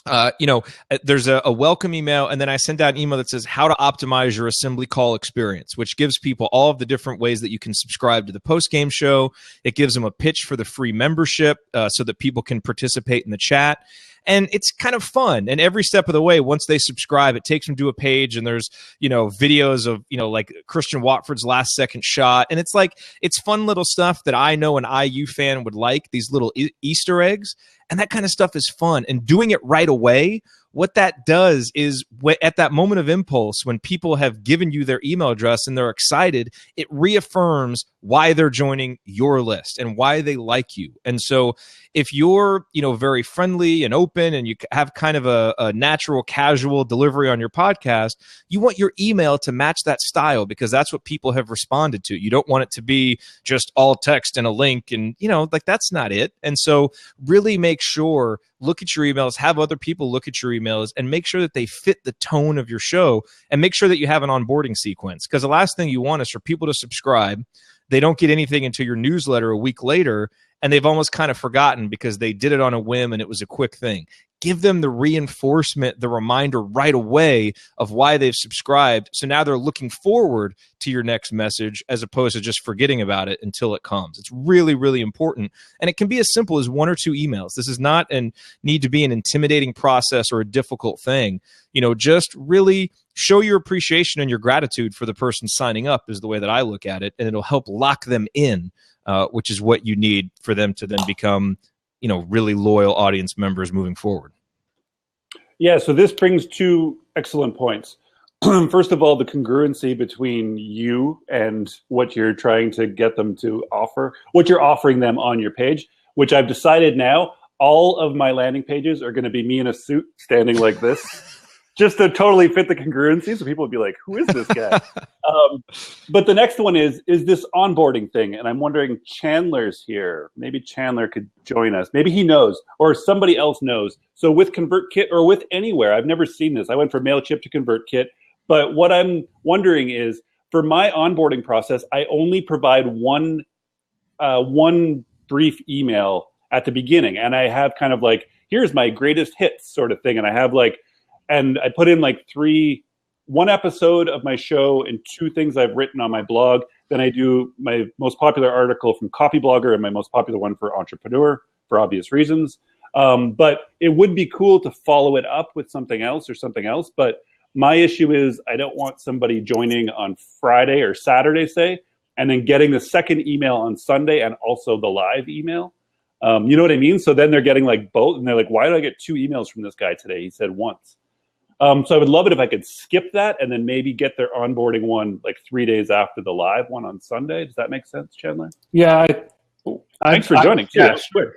[SPEAKER 1] there's a welcome email, and then I send out an email that says how to optimize your Assembly Call experience, which gives people all of the different ways that you can subscribe to the post-game show. It gives them a pitch for the free membership so that people can participate in the chat. And it's kind of fun. And every step of the way, once they subscribe, it takes them to a page and there's, videos of, like Christian Watford's last second shot. And it's like, it's fun little stuff that I know an IU fan would like, these little Easter eggs. And that kind of stuff is fun. And doing it right away, what that does is at that moment of impulse, when people have given you their email address and they're excited, it reaffirms why they're joining your list and why they like you. And so if you're, very friendly and open and you have kind of a natural, casual delivery on your podcast, you want your email to match that style because that's what people have responded to. You don't want it to be just all text and a link and, that's not it. And so really make sure, look at your emails, have other people look at your emails and make sure that they fit the tone of your show and make sure that you have an onboarding sequence. Because the last thing you want is for people to subscribe. They don't get anything into your newsletter a week later, and they've almost kind of forgotten because they did it on a whim and it was a quick thing. Give them the reinforcement, the reminder right away of why they've subscribed. So now they're looking forward to your next message as opposed to just forgetting about it until it comes. It's really, really important. And it can be as simple as 1 or 2 emails. This is not need to be an intimidating process or a difficult thing. Just really show your appreciation and your gratitude for the person signing up is the way that I look at it. And it'll help lock them in, which is what you need for them to then become really loyal audience members moving forward.
[SPEAKER 2] Yeah, so this brings 2 excellent points. First of all, the congruency between you and what you're trying to get them to offer, what you're offering them on your page, which I've decided now, all of my landing pages are going to be me in a suit standing like this, just to totally fit the congruency. So people would be like, who is this guy? But the next one is this onboarding thing. And I'm wondering, Chandler's here. Maybe Chandler could join us. Maybe he knows or somebody else knows. So with ConvertKit or with anywhere, I've never seen this. I went from MailChimp to ConvertKit. But what I'm wondering is for my onboarding process, I only provide one brief email at the beginning. And I have kind of like, here's my greatest hits sort of thing. And I have and I put in 1 episode of my show and 2 things I've written on my blog. Then I do my most popular article from Copyblogger and my most popular one for Entrepreneur for obvious reasons. But it would be cool to follow it up with something else. But my issue is I don't want somebody joining on Friday or Saturday, say, and then getting the second email on Sunday and also the live email. You know what I mean? So then they're getting both. And they're like, why did I get 2 emails from this guy today? He said once. So I would love it if I could skip that and then maybe get their onboarding one 3 days after the live one on Sunday. Does that make sense, Chandler?
[SPEAKER 3] Yeah,
[SPEAKER 2] Thanks for joining.
[SPEAKER 3] Yeah, sure.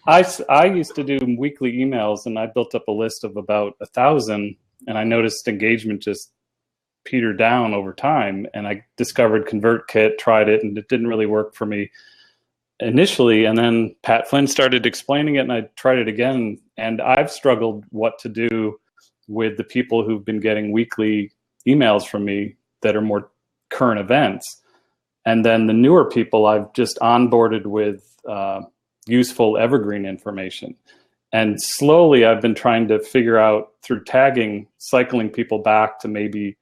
[SPEAKER 3] I used to do weekly emails, and I built up a list of about 1,000, and I noticed engagement just petered down over time. And I discovered ConvertKit, tried it, and it didn't really work for me initially. And then Pat Flynn started explaining it, and I tried it again. And I've struggled what to do with the people who've been getting weekly emails from me that are more current events. And then the newer people I've just onboarded with useful evergreen information. And slowly I've been trying to figure out through tagging, cycling people back to maybe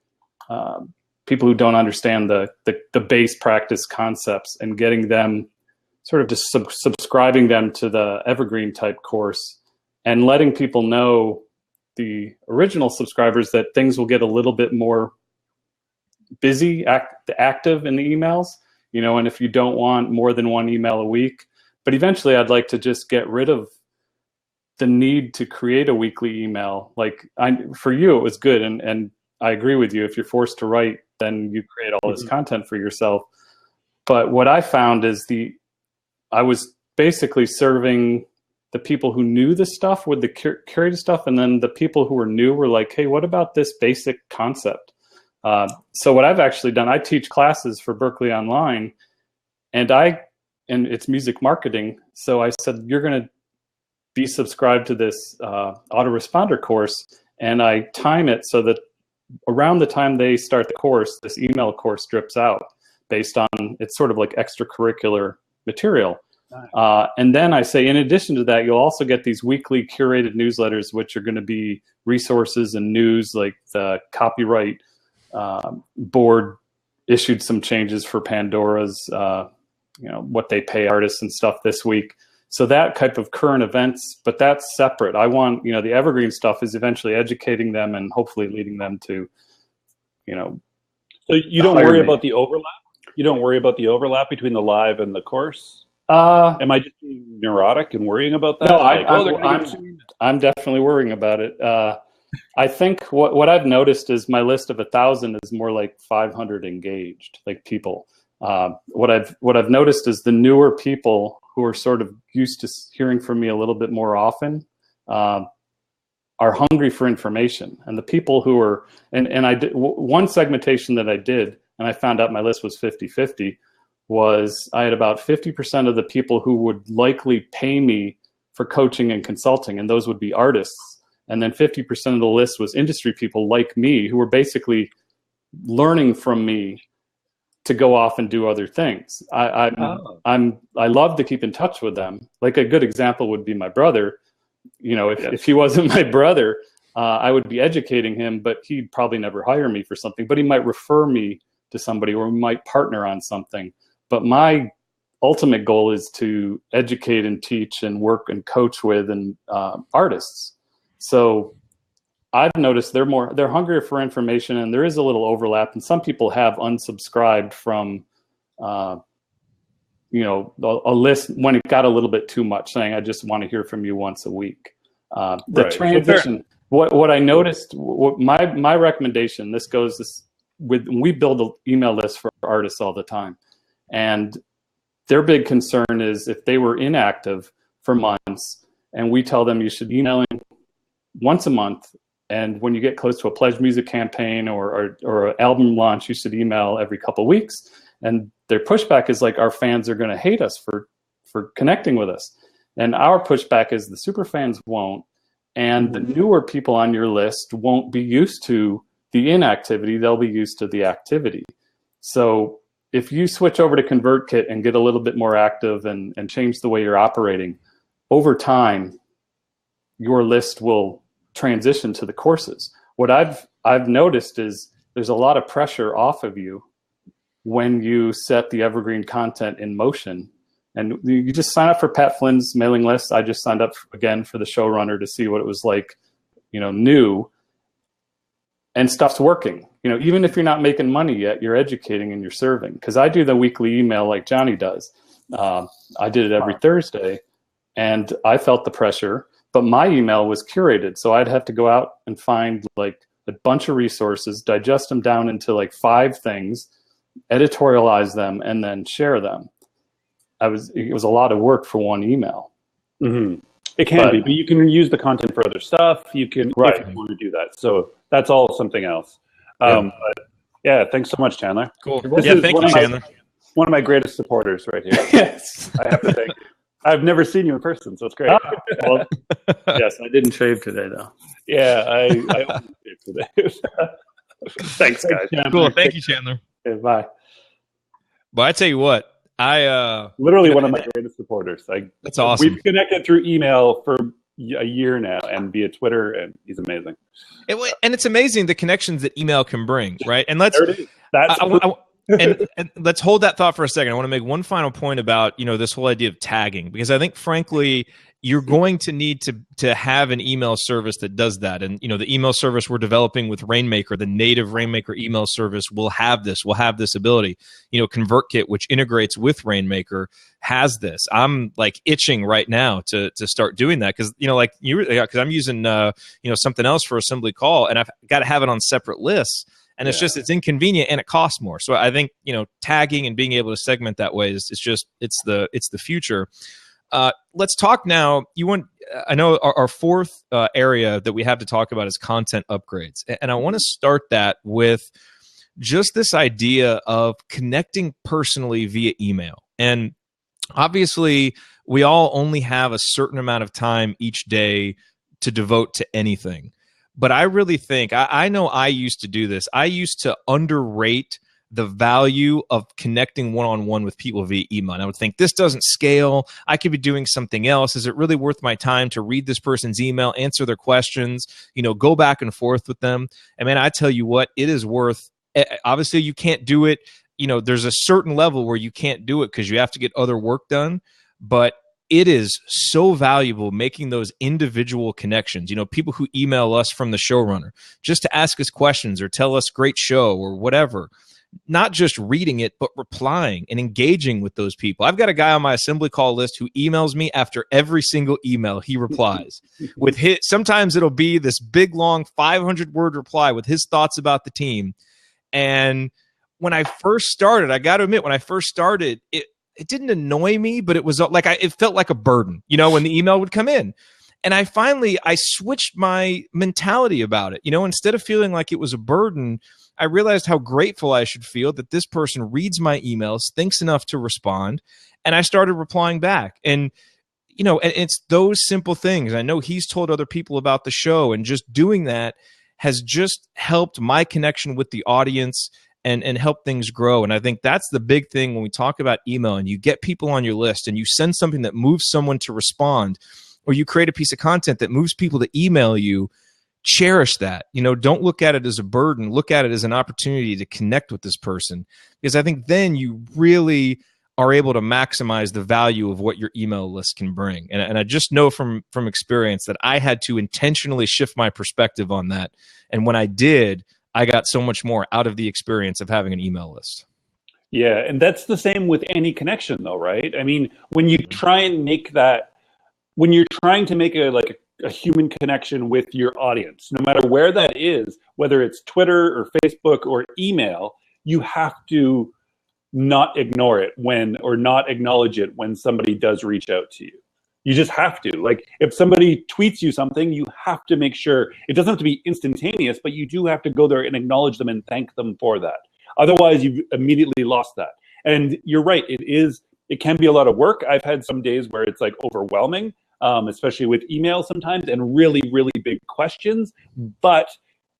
[SPEAKER 3] people who don't understand the base practice concepts, and getting them sort of just subscribing them to the evergreen type course, and letting people know, the original subscribers, that things will get a little bit more busy, active in the emails, and if you don't want more than one email a week. But eventually I'd like to just get rid of the need to create a weekly email. Like for you, it was good. And I agree with you. If you're forced to write, then you create all this content for yourself. But what I found is I was basically serving the people who knew the stuff with the curated stuff. And then the people who were new were like, hey, what about this basic concept? So what I've actually done, I teach classes for Berkeley Online, and it's music marketing. So I said, you're going to be subscribed to this autoresponder course, and I time it so that around the time they start the course, this email course drips out based on, it's sort of like extracurricular material. And then I say, in addition to that, you'll also get these weekly curated newsletters, which are going to be resources and news, like the copyright board issued some changes for Pandora's, what they pay artists and stuff this week. So that type of current events, but that's separate. I want, the evergreen stuff is eventually educating them and hopefully leading them to,
[SPEAKER 2] So you don't worry about the overlap? You don't worry about the overlap between the live and the course? Am I just being neurotic and worrying about that?
[SPEAKER 3] No, I'm definitely worrying about it. I think what I've noticed is my list of 1,000 is more like 500 engaged, like people. What I've noticed is the newer people who are sort of used to hearing from me a little bit more often are hungry for information. And the people who are, and I did one segmentation that I did, and I found out my list was 50-50, was I had about 50% of the people who would likely pay me for coaching and consulting, and those would be artists. And then 50% of the list was industry people like me, who were basically learning from me to go off and do other things. I love to keep in touch with them. Like a good example would be my brother. If he wasn't my brother, I would be educating him, but he'd probably never hire me for something, but he might refer me to somebody, or we might partner on something. But my ultimate goal is to educate and teach and work and coach with artists. So I've noticed they're hungrier for information, and there is a little overlap. And some people have unsubscribed from, a list when it got a little bit too much, saying, I just want to hear from you once a week. Transition, what I noticed, my recommendation, we build an email list for artists all the time. And their big concern is if they were inactive for months, and we tell them you should email in once a month, and when you get close to a pledge music campaign or an album launch, you should email every couple of weeks. And their pushback is like, our fans are going to hate us for connecting with us. And our pushback is the super fans won't, and the newer people on your list won't be used to the inactivity. They'll be used to the activity. So if you switch over to ConvertKit and get a little bit more active and change the way you're operating, over time, your list will transition to the courses. What I've noticed is there's a lot of pressure off of you when you set the evergreen content in motion. And you just sign up for Pat Flynn's mailing list. I just signed up again for the Showrunner to see what it was like, new, and stuff's working. Even if you're not making money yet, you're educating and you're serving. Because I do the weekly email like Johnny does. I did it every Thursday, and I felt the pressure. But my email was curated, so I'd have to go out and find like a bunch of resources, digest them down into like 5 things, editorialize them, and then share them. it was a lot of work for one email.
[SPEAKER 2] Mm-hmm. It can be, but you can use the content for other stuff. You can,
[SPEAKER 3] Right.
[SPEAKER 2] if you want to do that. So that's all something else.
[SPEAKER 1] Yeah.
[SPEAKER 2] But yeah, thanks so much, Chandler.
[SPEAKER 1] Cool.
[SPEAKER 2] This
[SPEAKER 1] Yeah,
[SPEAKER 2] is
[SPEAKER 1] thank you, Chandler.
[SPEAKER 2] one of my greatest supporters right here.
[SPEAKER 3] Yes.
[SPEAKER 2] I have to thank you. I've never seen you in person, so it's great.
[SPEAKER 3] Well, yes, I didn't shave today though.
[SPEAKER 2] Yeah, I only did today. Thanks, guys.
[SPEAKER 1] Cool. Thank you, Chandler.
[SPEAKER 3] Okay, bye.
[SPEAKER 1] But I tell you what,
[SPEAKER 2] Literally one of my greatest supporters.
[SPEAKER 1] That's awesome.
[SPEAKER 2] We've connected through email for a year now and via Twitter, and he's amazing.
[SPEAKER 1] And it's amazing the connections that email can bring, right? And let's
[SPEAKER 2] There it is.
[SPEAKER 1] and let's hold that thought for a second. I want to make one final point about this whole idea of tagging, because I think, frankly, you're going to need to have an email service that does that. And the email service we're developing with Rainmaker, the native Rainmaker email service, will have this ability. ConvertKit, which integrates with Rainmaker, has this. I'm like itching right now to start doing that, because because I'm using something else for Assembly Call, and I've got to have it on separate lists. And it's inconvenient and it costs more. So I think, tagging and being able to segment that way it's the future. Let's talk now. I know our fourth area that we have to talk about is content upgrades. And I want to start that with just this idea of connecting personally via email. And obviously, we all only have a certain amount of time each day to devote to anything. But I really think, I know I used to do this. I used to underrate the value of connecting one-on-one with people via email. And I would think, this doesn't scale. I could be doing something else. Is it really worth my time to read this person's email, answer their questions, go back and forth with them? And man, I tell you what, it is worth, obviously you can't do it. There's a certain level where you can't do it because you have to get other work done. But it is so valuable making those individual connections. People who email us from the Showrunner just to ask us questions or tell us great show or whatever. Not just reading it, but replying and engaging with those people. I've got a guy on my Assembly Call list who emails me after every single email he replies. Sometimes it'll be this big, long 500-word reply with his thoughts about the team. And when I first started, I got to admit, it didn't annoy me, but it was like it felt like a burden, when the email would come in. And I switched my mentality about it. Instead of feeling like it was a burden, I realized how grateful I should feel that this person reads my emails, thinks enough to respond, and I started replying back. And, and it's those simple things. I know he's told other people about the show, and just doing that has just helped my connection with the audience and help things grow. And I think that's the big thing when we talk about email, and you get people on your list and you send something that moves someone to respond, or you create a piece of content that moves people to email you. Cherish that. Don't look at it as a burden. Look at it as an opportunity to connect with this person, because I think then you really are able to maximize the value of what your email list can bring. And I just know from experience that I had to intentionally shift my perspective on that. And when I did, I got so much more out of the experience of having an email list.
[SPEAKER 2] Yeah, and that's the same with any connection, though, right? I mean, when you try and make that, when you're trying to make a human connection with your audience, no matter where that is, whether it's Twitter or Facebook or email, you have to not ignore it or not acknowledge it when somebody does reach out to you. You just have to. Like, if somebody tweets you something, you have to make sure it doesn't have to be instantaneous, but you do have to go there and acknowledge them and thank them for that. Otherwise, you've immediately lost that. And you're right. It can be a lot of work. I've had some days where it's like overwhelming, especially with email sometimes, and really, really big questions, but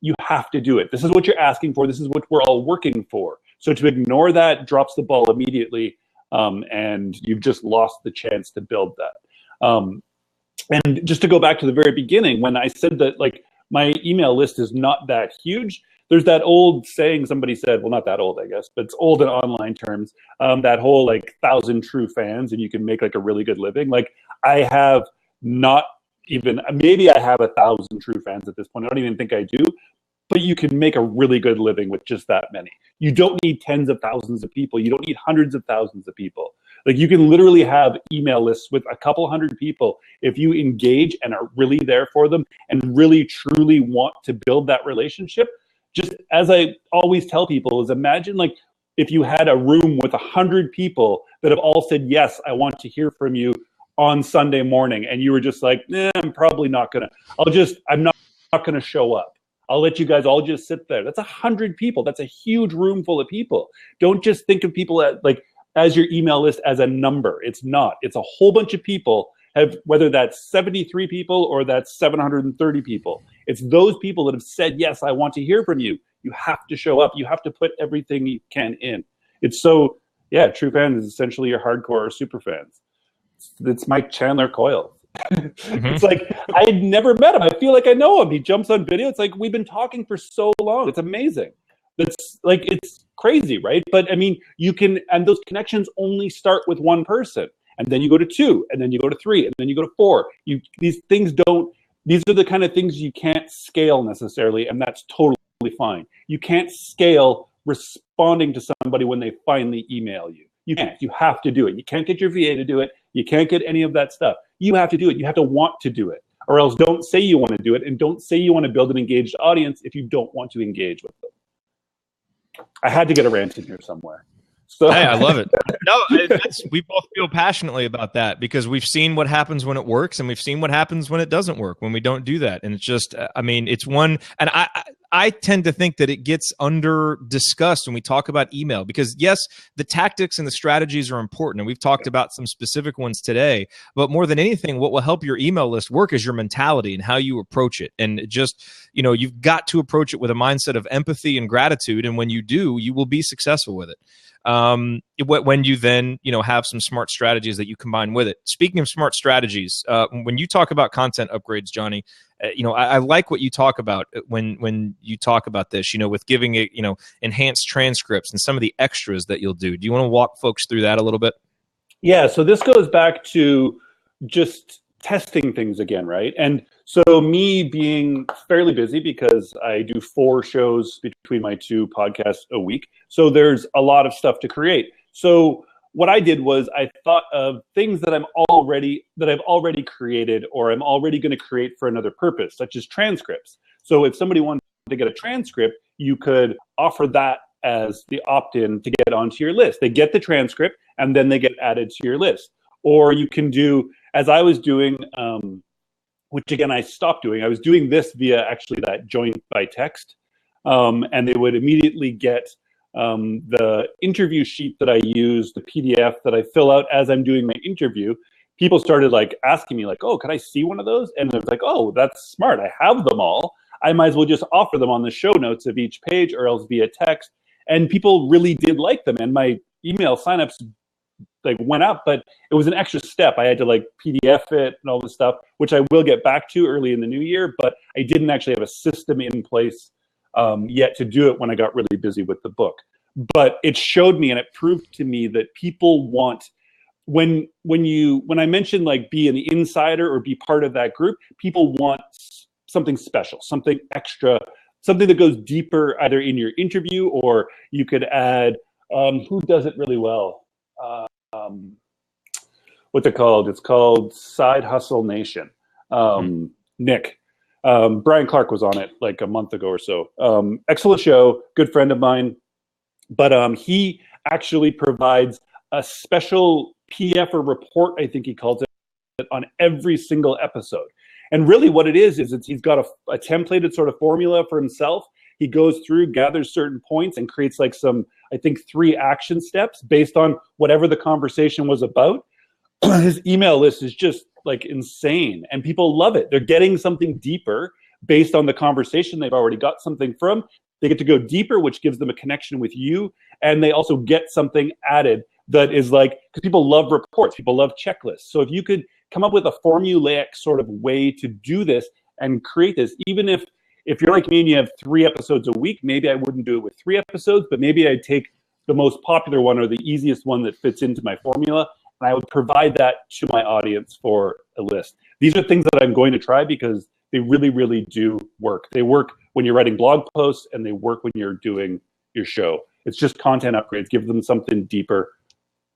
[SPEAKER 2] you have to do it. This is what you're asking for. This is what we're all working for. So to ignore that drops the ball immediately, and you've just lost the chance to build that. And just to go back to the very beginning, when I said that my email list is not that huge, there's that old saying somebody said, well, not that old, I guess, but it's old in online terms, that whole 1,000 true fans and you can make a really good living. I have not even, maybe I have 1,000 true fans at this point. I don't even think I do, but you can make a really good living with just that many. You don't need tens of thousands of people. You don't need hundreds of thousands of people. You can literally have email lists with a couple hundred people if you engage and are really there for them and really truly want to build that relationship. Just as I always tell people, is imagine if you had a room with 100 people that have all said, yes, I want to hear from you on Sunday morning, and you were just like, I'm probably not going to, I'm not going to show up. I'll let you guys all just sit there. That's 100 people. That's a huge room full of people. Don't just think of people as your email list as a number. It's not. It's a whole bunch of people, whether that's 73 people or that's 730 people. It's those people that have said, yes, I want to hear from you. You have to show up. You have to put everything you can in. It's so, true fans is essentially your hardcore or super fans. It's Mike Chandler Coyle. It's like, I had never met him. I feel like I know him. He jumps on video. It's like, we've been talking for so long. It's amazing. It's crazy, right? But I mean, and those connections only start with one person. And then you go to 2, and then you go to 3, and then you go to 4. These are the kind of things you can't scale necessarily, and that's totally fine. You can't scale responding to somebody when they finally email you. You can't. You have to do it. You can't get your VA to do it. You can't get any of that stuff. You have to do it. You have to want to do it. Or else don't say you want to do it, and don't say you want to build an engaged audience if you don't want to engage with them. I had to get a rant in here somewhere. So.
[SPEAKER 1] Hey, I love it. No, we both feel passionately about that because we've seen what happens when it works, and we've seen what happens when it doesn't work, when we don't do that. And it's just, I mean, it's one, and I tend to think that it gets under discussed when we talk about email because yes, the tactics and the strategies are important. And we've talked about some specific ones today, but more than anything, what will help your email list work is your mentality and how you approach it. And just, you've got to approach it with a mindset of empathy and gratitude. And when you do, you will be successful with it. When you then have some smart strategies that you combine with it. Speaking of smart strategies, when you talk about content upgrades, Johnny, I like what you talk about when you talk about this, with giving it enhanced transcripts and some of the extras that you'll do. Do you want to walk folks through that a little bit?
[SPEAKER 2] Yeah, so this goes back to just testing things again, right? And so me being fairly busy because I do 4 shows between my 2 podcasts a week. So there's a lot of stuff to create. So what I did was I thought of things that I've already created or I'm already going to create for another purpose, such as transcripts. So if somebody wanted to get a transcript, you could offer that as the opt-in to get onto your list. They get the transcript and then they get added to your list. Or you can do, as I was doing, which again, I stopped doing. I was doing this via actually that join by text. And they would immediately get the interview sheet that I use, the PDF that I fill out as I'm doing my interview. People started asking me oh, could I see one of those? And I was like, oh, that's smart. I have them all. I might as well just offer them on the show notes of each page or else via text. And people really did like them. And my email signups went up, but it was an extra step. I had to PDF it and all this stuff, which I will get back to early in the new year, but I didn't actually have a system in place yet to do it when I got really busy with the book. But it showed me and it proved to me that people want, when I mentioned be an insider or be part of that group, people want something special, something extra, something that goes deeper either in your interview or you could add, who does it really well? What's it called? It's called Side Hustle Nation. Nick. Brian Clark was on it a month ago or so. Excellent show, good friend of mine. But he actually provides a special PDF or report, I think he calls it, on every single episode. And really what it is he's got a templated sort of formula for himself. He goes through, gathers certain points, and creates some, I think, 3 action steps based on whatever the conversation was about. His email list is just insane, and people love it. They're getting something deeper based on the conversation they've already got something from. They get to go deeper, which gives them a connection with you, and they also get something added that is because people love reports, people love checklists. So if you could come up with a formulaic sort of way to do this and create this, even if you're like me and you have 3 episodes a week, maybe I wouldn't do it with 3 episodes, but maybe I'd take the most popular one or the easiest one that fits into my formula, and I would provide that to my audience for a list. These are things that I'm going to try because they really, really do work. They work when you're writing blog posts, and they work when you're doing your show. It's just content upgrades. Give them something deeper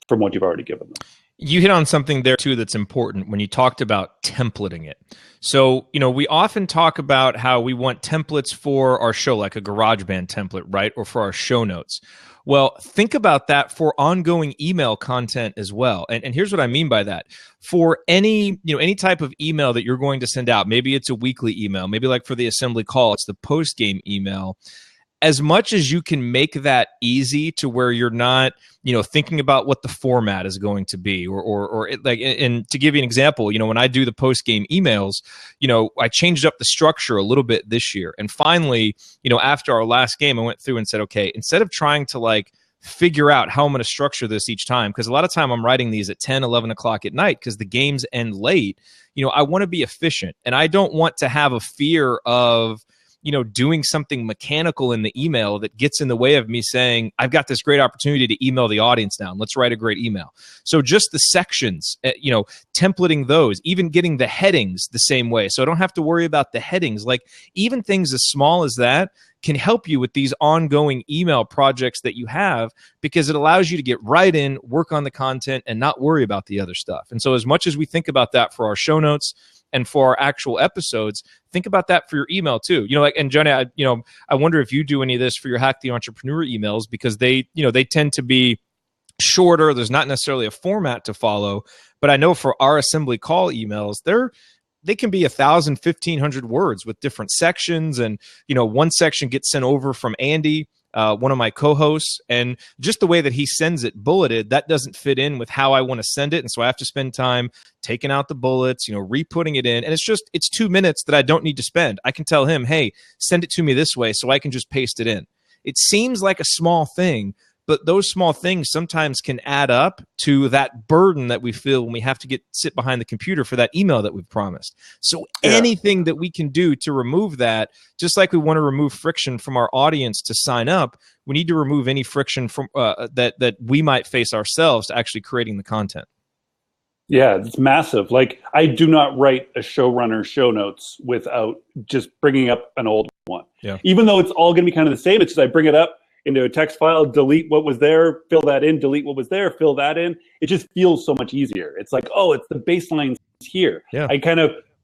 [SPEAKER 2] from what you've already given them.
[SPEAKER 1] You hit on something there too that's important when you talked about templating it. So, we often talk about how we want templates for our show, like a GarageBand template, right? Or for our show notes. Well, think about that for ongoing email content as well. And here's what I mean by that. For any type of email that you're going to send out, maybe it's a weekly email, maybe like for the assembly call, it's the post-game email. As much as you can make that easy to where you're not, thinking about what the format is going to be, or like, and to give you an example, when I do the post game emails, I changed up the structure a little bit this year. And finally, after our last game, I went through and said, okay, instead of trying to like figure out how I'm going to structure this each time, because a lot of time I'm writing these at 10, 11 o'clock at night because the games end late, I want to be efficient, and I don't want to have a fear of doing something mechanical in the email that gets in the way of me saying, I've got this great opportunity to email the audience now. Let's write a great email. So just the sections, templating those, even getting the headings the same way. So I don't have to worry about the headings. Like even things as small as that can help you with these ongoing email projects that you have, because it allows you to get right in, work on the content, and not worry about the other stuff. And so as much as we think about that for our show notes and for our actual episodes, think about that for your email too. And Johnny, I wonder if you do any of this for your Hack the Entrepreneur emails, because they tend to be shorter. There's not necessarily a format to follow, but I know for our assembly call emails, they can be 1,000, 1,500 words with different sections. And, one section gets sent over from Andy, one of my co-hosts, and just the way that he sends it bulleted, that doesn't fit in with how I want to send it. And so I have to spend time taking out the bullets, re-putting it in. And it's 2 minutes that I don't need to spend. I can tell him, hey, send it to me this way, so I can just paste it in. It seems like a small thing, but those small things sometimes can add up to that burden that we feel when we have to sit behind the computer for that email that we've promised. So anything that we can do to remove that, just like we want to remove friction from our audience to sign up, we need to remove any friction from that we might face ourselves to actually creating the content.
[SPEAKER 2] Yeah, it's massive. Like, I do not write a Showrunner show notes without just bringing up an old one.
[SPEAKER 1] Yeah.
[SPEAKER 2] Even though it's all going to be kind of the same, it's just I bring it up into a text file, delete what was there, fill that in, delete what was there, fill that in. It just feels so much easier. It's like, oh, it's the baseline here.
[SPEAKER 1] Yeah.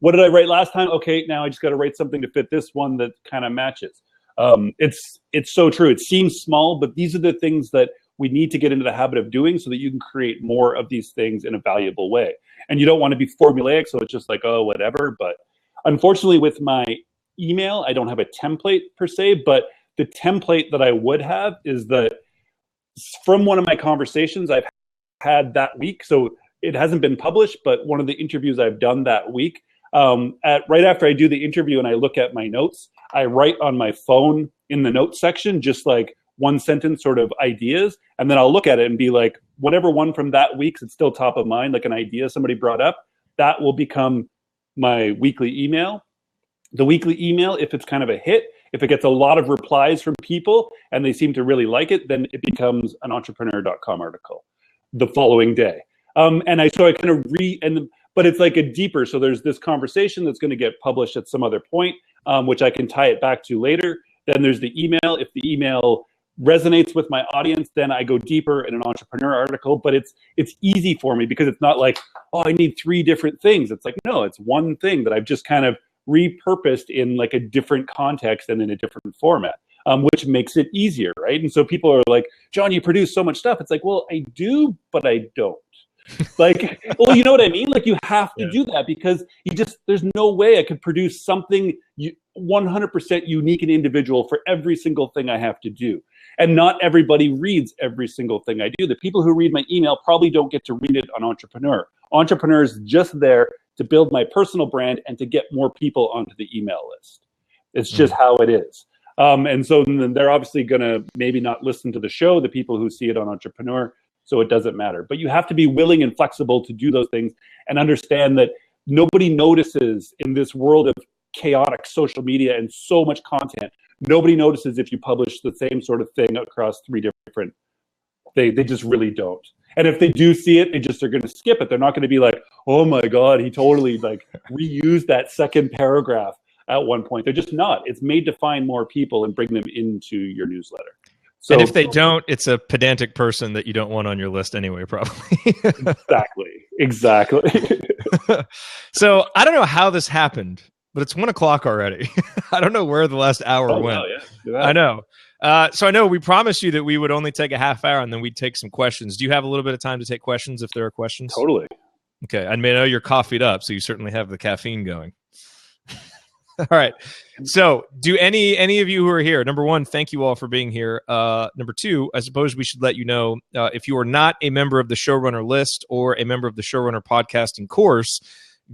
[SPEAKER 2] What did I write last time? Okay, now I just got to write something to fit this one that kind of matches. It's so true. It seems small, but these are the things that we need to get into the habit of doing so that you can create more of these things in a valuable way. And you don't want to be formulaic, so it's just like, oh, whatever. But unfortunately, with my email, I don't have a template per se, but the template that I would have is that from one of my conversations I've had that week. So it hasn't been published, but one of the interviews I've done that week, right after I do the interview and I look at my notes, I write on my phone in the notes section, just like one sentence sort of ideas. And then I'll look at it and be like, whatever one from that week's, it's still top of mind, like an idea somebody brought up, that will become my weekly email. The weekly email, if it's kind of a hit, if it gets a lot of replies from people and they seem to really like it, then it becomes an entrepreneur.com article the following day. So I kind of but it's like a deeper, so there's this conversation that's going to get published at some other point, which I can tie it back to later. Then there's the email. If the email resonates with my audience, then I go deeper in an entrepreneur article. But it's easy for me because it's not like, oh, I need 3 different things. It's like, no, it's one thing that I've just kind of repurposed in like a different context and in a different format, which makes it easier, right? And so people are like, John, you produce so much stuff. It's like, well, I do, but I don't. Like, well, you know what I mean? Like, you have to do that because there's no way I could produce something 100% unique and individual for every single thing I have to do. And not everybody reads every single thing I do. The people who read my email probably don't get to read it on Entrepreneur. Entrepreneur is just there to build my personal brand and to get more people onto the email list. It's just how it is. And so then they're obviously going to maybe not listen to the show, the people who see it on Entrepreneur, so it doesn't matter. But you have to be willing and flexible to do those things and understand that nobody notices in this world of chaotic social media and so much content. Nobody notices if you publish the same sort of thing across 3 different. They just really don't. And if they do see it, they're going to skip it. They're not going to be like, oh my God, he totally like reused that second paragraph at one point. They're just not. It's made to find more people and bring them into your newsletter. So
[SPEAKER 1] and if they don't, it's a pedantic person that you don't want on your list anyway, probably.
[SPEAKER 2] exactly.
[SPEAKER 1] So I don't know how this happened, but it's 1:00 already. I don't know where the last hour went.
[SPEAKER 2] Wow, yeah.
[SPEAKER 1] I know. So I know we promised you that we would only take a half hour and then we'd take some questions. Do you have a little bit of time to take questions if there are questions?
[SPEAKER 2] Totally.
[SPEAKER 1] Okay. I know you're coffeeed up, so you certainly have the caffeine going. All right. So do any of you who are here, number one, thank you all for being here. Number two, I suppose we should let you know, if you are not a member of the Showrunner list or a member of the Showrunner podcasting course,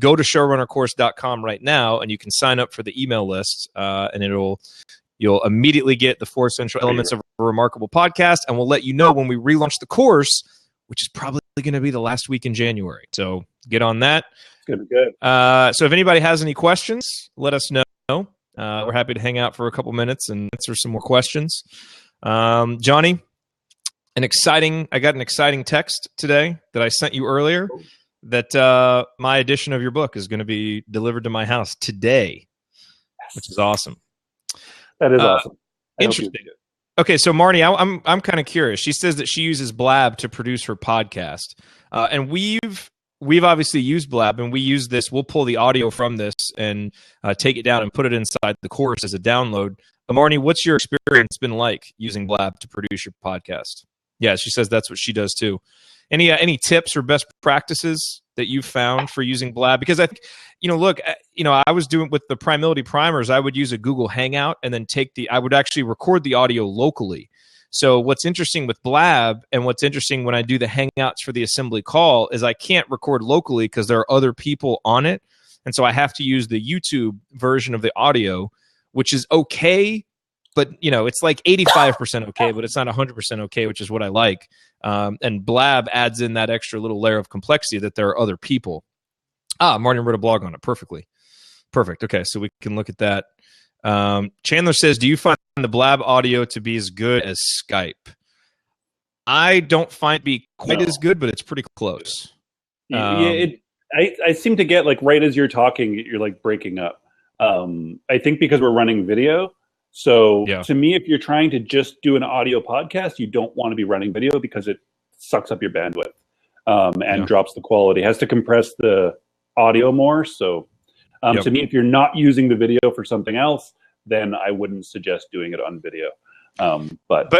[SPEAKER 1] go to showrunnercourse.com right now and you can sign up for the email list, and you'll immediately get the 4 essential elements of a remarkable podcast, and we'll let you know when we relaunch the course, which is probably going to be the last week in January. So get on that.
[SPEAKER 2] It's going to be good.
[SPEAKER 1] So if anybody has any questions, let us know. We're happy to hang out for a couple minutes and answer some more questions. Johnny, I got an exciting text today that I sent you earlier that my edition of your book is going to be delivered to my house today, which is awesome.
[SPEAKER 2] That is awesome.
[SPEAKER 1] Interesting. Okay, so Marnie, I'm kind of curious. She says that she uses Blab to produce her podcast, and we've obviously used Blab, and we use this. We'll pull the audio from this and take it down and put it inside the course as a download. Marnie, what's your experience been like using Blab to produce your podcast? Yeah, she says that's what she does too. Any tips or best practices that you've found for using Blab? Because I think, I was doing with the Primality primers, I would use a Google Hangout and then I would actually record the audio locally. So what's interesting with Blab and what's interesting when I do the Hangouts for the assembly call is I can't record locally because there are other people on it. And so I have to use the YouTube version of the audio, which is okay, but it's like 85% okay, but it's not 100% okay, which is what I like. And Blab adds in that extra little layer of complexity that there are other people. Martin wrote a blog on it. Perfect. Okay, so we can look at that. Chandler says, do you find the Blab audio to be as good as Skype? I don't find it be quite as good, but it's pretty close.
[SPEAKER 2] I seem to get, like, right as you're talking, you're like breaking up. I think because we're running video. So to me, if you're trying to just do an audio podcast, you don't want to be running video because it sucks up your bandwidth and drops the quality. It has to compress the audio more. So to me, if you're not using the video for something else, then I wouldn't suggest doing it on video. But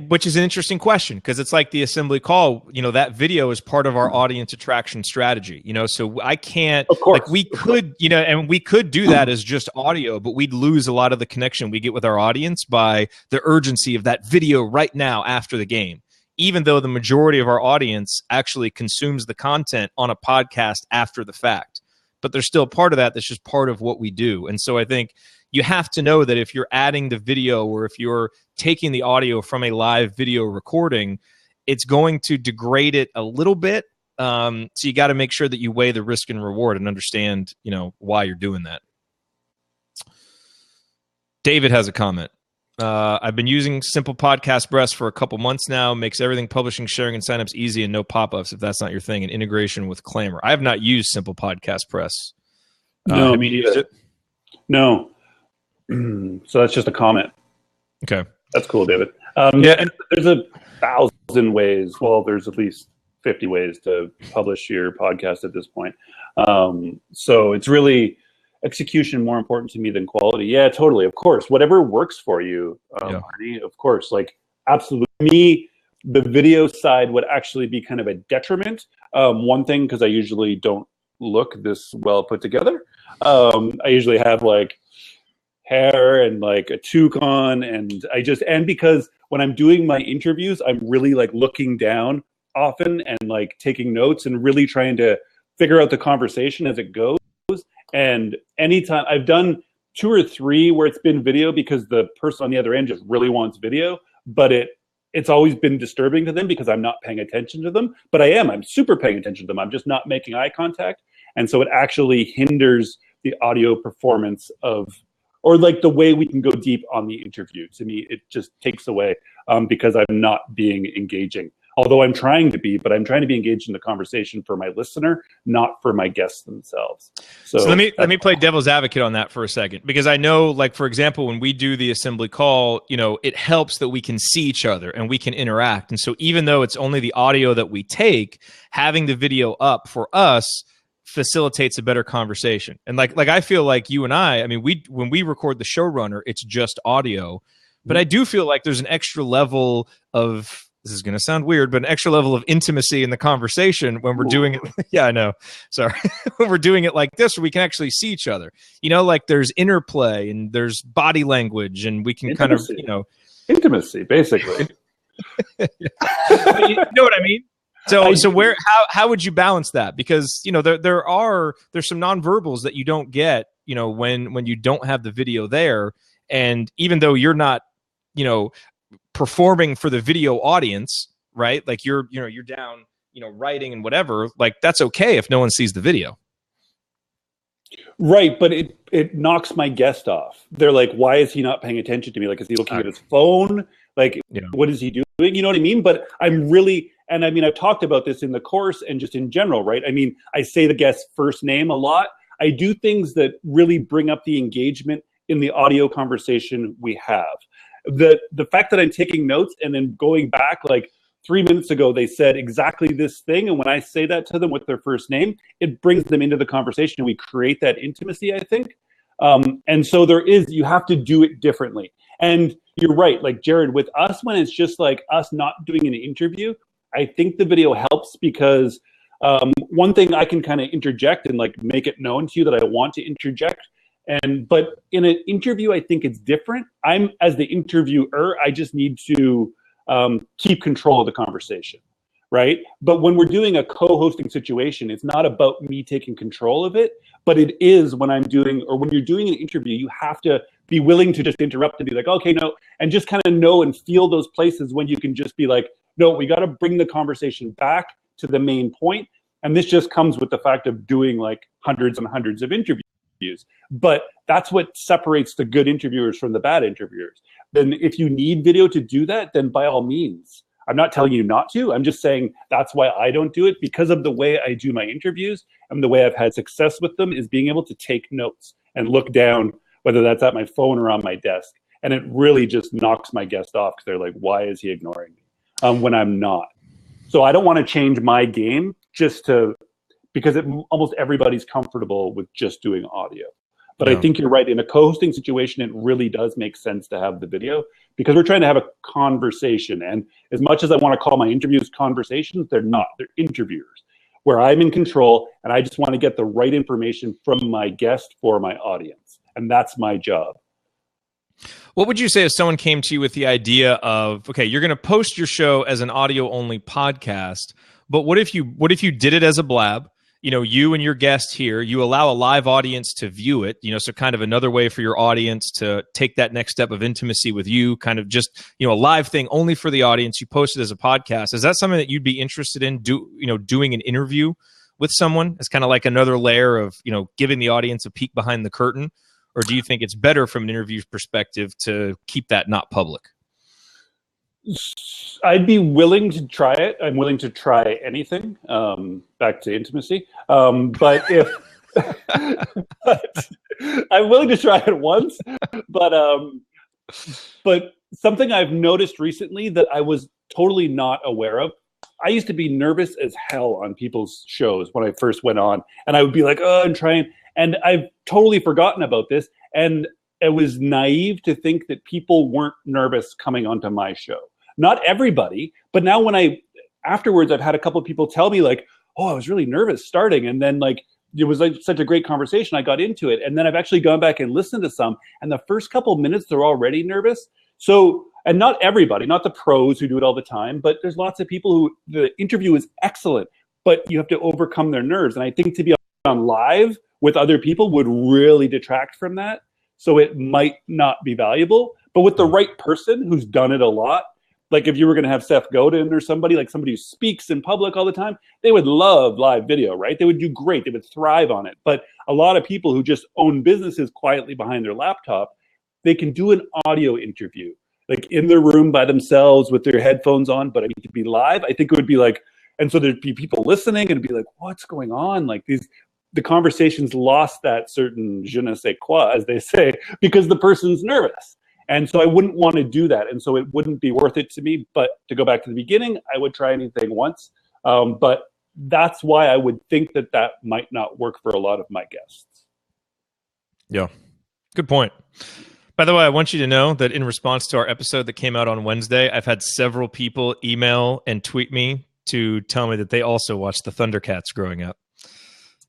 [SPEAKER 1] which is an interesting question because it's like the assembly call. That video is part of our audience attraction strategy. So I can't.
[SPEAKER 2] Of course,
[SPEAKER 1] like we could, and we could do that as just audio, but we'd lose a lot of the connection we get with our audience by the urgency of that video right now after the game. Even though the majority of our audience actually consumes the content on a podcast after the fact, but there's still part of that that's just part of what we do. And so I think you have to know that if you're adding the video or if you're taking the audio from a live video recording, it's going to degrade it a little bit. So you got to make sure that you weigh the risk and reward and understand, why you're doing that. David has a comment. I've been using Simple Podcast Press for a couple months now. Makes everything publishing, sharing, and signups easy and no pop-ups if that's not your thing. And integration with Clamor. I have not used Simple Podcast Press.
[SPEAKER 2] No,
[SPEAKER 1] have you used it?
[SPEAKER 2] No. So that's just a comment.
[SPEAKER 1] Okay.
[SPEAKER 2] That's cool, David. And there's 1,000 ways. Well, there's at least 50 ways to publish your podcast at this point. So it's really execution more important to me than quality. Yeah, totally. Of course. Whatever works for you, Marty, of course. Like, absolutely. Me, the video side would actually be kind of a detriment. One thing, because I usually don't look this well put together. I usually have like hair and like a toque on, and because when I'm doing my interviews, I'm really like looking down often and like taking notes and really trying to figure out the conversation as it goes. And anytime I've done 2 or 3 where it's been video because the person on the other end just really wants video, but it's always been disturbing to them because I'm not paying attention to them. But I'm super paying attention to them. I'm just not making eye contact. And so it actually hinders the audio performance or like the way we can go deep on the interview. To me, it just takes away because I'm not being engaging. although I'm trying to be, but I'm trying to be engaged in the conversation for my listener, not for my guests themselves. So
[SPEAKER 1] let me play devil's advocate on that for a second, because I know, like, for example, when we do the assembly call, it helps that we can see each other and we can interact. And so even though it's only the audio that we take, having the video up for us facilitates a better conversation. And like I feel like you and I mean, when we record the Showrunner, it's just audio, but I do feel like there's an extra level of, this is going to sound weird, but an extra level of intimacy in the conversation when we're doing it. Yeah, I know. Sorry. When we're doing it like this, we can actually see each other. Like there's interplay and there's body language, and we can
[SPEAKER 2] intimacy.
[SPEAKER 1] kind of,
[SPEAKER 2] intimacy, basically.
[SPEAKER 1] You know what I mean? So where, how would you balance that? Because, there's some nonverbals that you don't get, when you don't have the video there. And even though you're not, performing for the video audience, right? Like you're down, writing and whatever, like that's okay if no one sees the video.
[SPEAKER 2] Right, but it knocks my guest off. They're like, why is he not paying attention to me? Like, is he looking at his phone? Like, what is he doing? You know what I mean? But I'm really, and I mean, I've talked about this in the course and just in general, right? I mean, I say the guest's first name a lot. I do things that really bring up the engagement in the audio conversation we have. The fact that I'm taking notes and then going back, like 3 minutes ago, they said exactly this thing. And when I say that to them with their first name, it brings them into the conversation and we create that intimacy, I think. And so you have to do it differently. And you're right, like Jared, with us, when it's just like us not doing an interview, I think the video helps because one thing I can kind of interject and like make it known to you that I want to interject. But in an interview, I think it's different. I'm, as the interviewer, I just need to keep control of the conversation, right? But when we're doing a co-hosting situation, it's not about me taking control of it, but it is when when you're doing an interview, you have to be willing to just interrupt and be like, okay, no, and just kind of know and feel those places when you can just be like, no, we got to bring the conversation back to the main point. And this just comes with the fact of doing like hundreds and hundreds of interviews. But that's what separates the good interviewers from the bad interviewers. Then if you need video to do that, then by all means. I'm not telling you not to. I'm just saying that's why I don't do it, because of the way I do my interviews and the way I've had success with them is being able to take notes and look down, whether that's at my phone or on my desk. And it really just knocks my guest off because they're like, why is he ignoring me when I'm not? So I don't want to change my game because almost everybody's comfortable with just doing audio. But I think you're right. In a co-hosting situation, it really does make sense to have the video because we're trying to have a conversation. And as much as I want to call my interviews conversations, they're not. They're interviewers where I'm in control and I just want to get the right information from my guest for my audience. And that's my job.
[SPEAKER 1] What would you say if someone came to you with the idea of, okay, you're going to post your show as an audio-only podcast, but what if you did it as a blab? You and your guest here, you allow a live audience to view it, so kind of another way for your audience to take that next step of intimacy with you, kind of just, a live thing only for the audience. You post it as a podcast. Is that something that you'd be interested in doing an interview with someone as kind of like another layer of, giving the audience a peek behind the curtain? Or do you think it's better from an interview perspective to keep that not public?
[SPEAKER 2] I'd be willing to try it. I'm willing to try anything. Back to intimacy. But I'm willing to try it once. But something I've noticed recently that I was totally not aware of. I used to be nervous as hell on people's shows when I first went on, and I would be like, "Oh, I'm trying," and I've totally forgotten about this. And it was naive to think that people weren't nervous coming onto my show. Not everybody, but now afterwards, I've had a couple of people tell me like, oh, I was really nervous starting. And then like, it was like such a great conversation. I got into it. And then I've actually gone back and listened to some. And the first couple of minutes, they're already nervous. So, and not everybody, not the pros who do it all the time, but there's lots of people who the interview is excellent, but you have to overcome their nerves. And I think to be on live with other people would really detract from that. So it might not be valuable, but with the right person who's done it a lot, like if you were going to have Seth Godin or somebody who speaks in public all the time, they would love live video, right? They would do great. They would thrive on it. But a lot of people who just own businesses quietly behind their laptop, they can do an audio interview. like in their room by themselves with their headphones on. But I mean, to be live, I think it would be like, and so there'd be people listening and it'd be like, what's going on? Like the conversations lost that certain je ne sais quoi, as they say, because the person's nervous. And so I wouldn't want to do that. And so it wouldn't be worth it to me. But to go back to the beginning, I would try anything once. But that's why I would think that might not work for a lot of my guests.
[SPEAKER 1] Yeah, good point. By the way, I want you to know that in response to our episode that came out on Wednesday, I've had several people email and tweet me to tell me that they also watched the Thundercats growing up.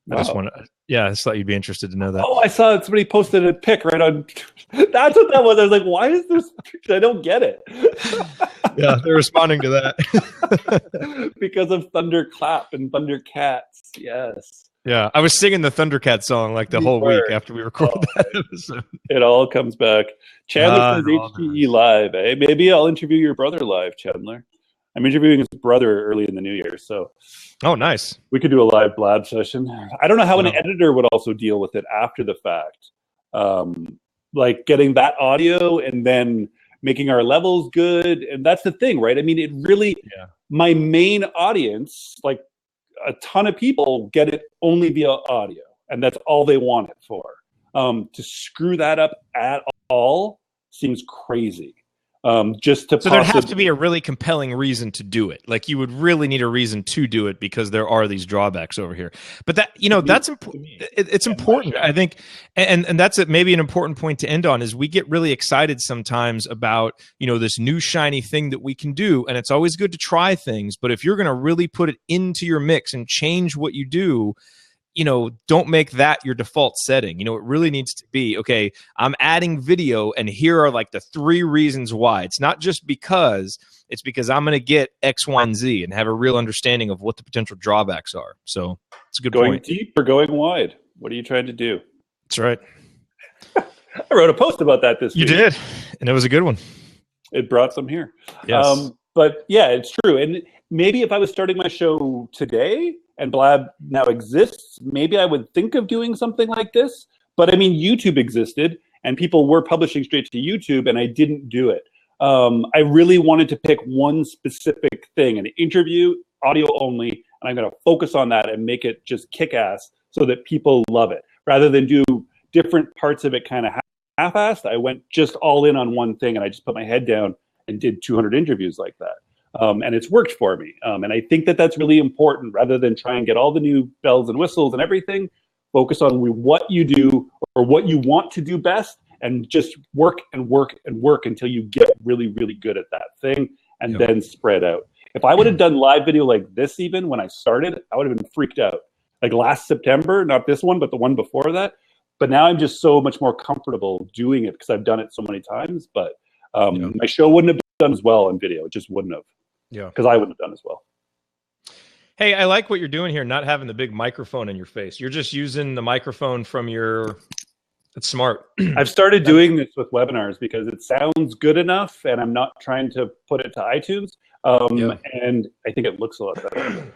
[SPEAKER 1] I just thought you'd be interested to know that.
[SPEAKER 2] Oh, I saw somebody posted a pic right on. That's what that was. I was like, why is this picture? I don't get it.
[SPEAKER 1] Yeah, they're responding to that.
[SPEAKER 2] Because of Thunderclap and Thundercats. Yes.
[SPEAKER 1] Yeah, I was singing the Thundercat song like the whole week after we recorded that episode.
[SPEAKER 2] It all comes back. Chandler says HTE live. Eh? Maybe I'll interview your brother live, Chandler. I'm interviewing his brother early in the new year, so.
[SPEAKER 1] Oh, nice.
[SPEAKER 2] We could do a live blab session. I don't know how an editor would also deal with it after the fact. Like getting that audio and then making our levels good. And that's the thing, right? I mean, it really, my main audience, like a ton of people get it only via audio. And that's all they want it for. To screw that up at all seems crazy. There'd have to be
[SPEAKER 1] a really compelling reason to do it. Like you would really need a reason to do it because there are these drawbacks over here. But that, that's important. It's important, I think. And that's maybe an important point to end on is we get really excited sometimes about, this new shiny thing that we can do. And it's always good to try things. But if you're going to really put it into your mix and change what you do, don't make that your default setting. It really needs to be, okay, I'm adding video and here are like the 3 reasons why. It's not just because, it's because I'm going to get X, Y, and Z and have a real understanding of what the potential drawbacks are. So it's a good point.
[SPEAKER 2] Going deep or going wide? What are you trying to do?
[SPEAKER 1] That's right.
[SPEAKER 2] I wrote a post about that this week.
[SPEAKER 1] You did, and it was a good one.
[SPEAKER 2] It brought some here.
[SPEAKER 1] Yes.
[SPEAKER 2] But yeah, it's true. And maybe if I was starting my show today, and Blab now exists, maybe I would think of doing something like this. But I mean, YouTube existed and people were publishing straight to YouTube and I didn't do it. I really wanted to pick one specific thing, an interview, audio only, and I'm going to focus on that and make it just kick-ass so that people love it. Rather than do different parts of it kind of half-assed, I went just all in on one thing and I just put my head down and did 200 interviews like that. And it's worked for me. And I think that's really important rather than try and get all the new bells and whistles and everything. Focus on what you do or what you want to do best and just work and work and work until you get really, really good at that thing and then spread out. If I would have done live video like this even when I started, I would have been freaked out. Like last September, not this one, but the one before that. But now I'm just so much more comfortable doing it because I've done it so many times. But my show wouldn't have done as well on video. It just wouldn't have. Yeah, because I wouldn't have done as well.
[SPEAKER 1] Hey, I like what you're doing here, not having the big microphone in your face. You're just using the microphone from your... It's smart.
[SPEAKER 2] I've started doing this with webinars because it sounds good enough, and I'm not trying to put it to iTunes, and I think it looks a lot better.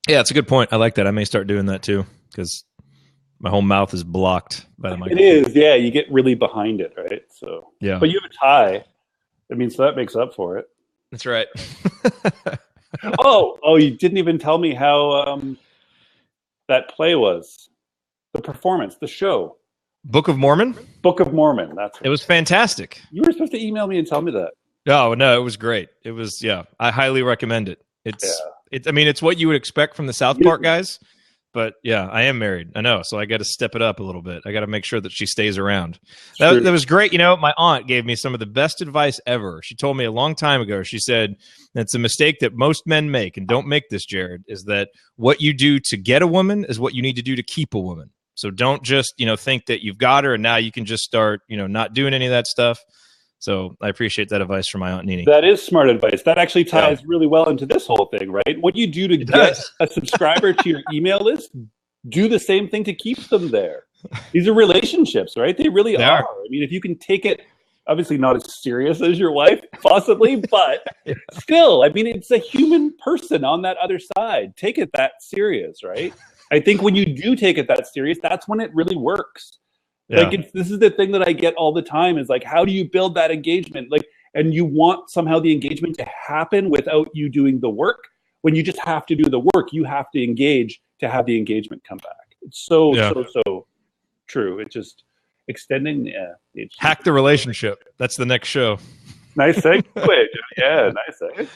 [SPEAKER 1] Yeah, it's a good point. I like that. I may start doing that too, because my whole mouth is blocked by the microphone.
[SPEAKER 2] It is, yeah. You get really behind it, right? So,
[SPEAKER 1] yeah.
[SPEAKER 2] But you have a tie. I mean, so that makes up for it.
[SPEAKER 1] That's right.
[SPEAKER 2] Oh! You didn't even tell me how that play was. The performance, the show.
[SPEAKER 1] Book of Mormon?
[SPEAKER 2] Book of Mormon. That's
[SPEAKER 1] it was fantastic.
[SPEAKER 2] You were supposed to email me and tell me that.
[SPEAKER 1] No, it was great. It was, I highly recommend it. It's what you would expect from the South Park guys. But yeah, I am married. I know. So I got to step it up a little bit. I got to make sure that she stays around. That was great. My aunt gave me some of the best advice ever. She told me a long time ago, she said, it's a mistake that most men make, and don't make this, Jared, is that what you do to get a woman is what you need to do to keep a woman. So don't just, think that you've got her and now you can just start, not doing any of that stuff. So I appreciate that advice from my Aunt Nini.
[SPEAKER 2] That is smart advice. That actually ties really well into this whole thing, right? What you do to get a subscriber to your email list, do the same thing to keep them there. These are relationships, right? They really are. I mean, if you can take it, obviously not as serious as your wife, possibly, but still, I mean, it's a human person on that other side. Take it that serious, right? I think when you do take it that serious, that's when it really works.
[SPEAKER 1] Yeah.
[SPEAKER 2] Like this is the thing that I get all the time is like, how do you build that engagement? Like, and you want somehow the engagement to happen without you doing the work. When you just have to do the work, you have to engage to have the engagement come back. It's so true. It's just extending.
[SPEAKER 1] Hack the relationship. That's the next show.
[SPEAKER 2] Nice segue. Yeah, nice segue.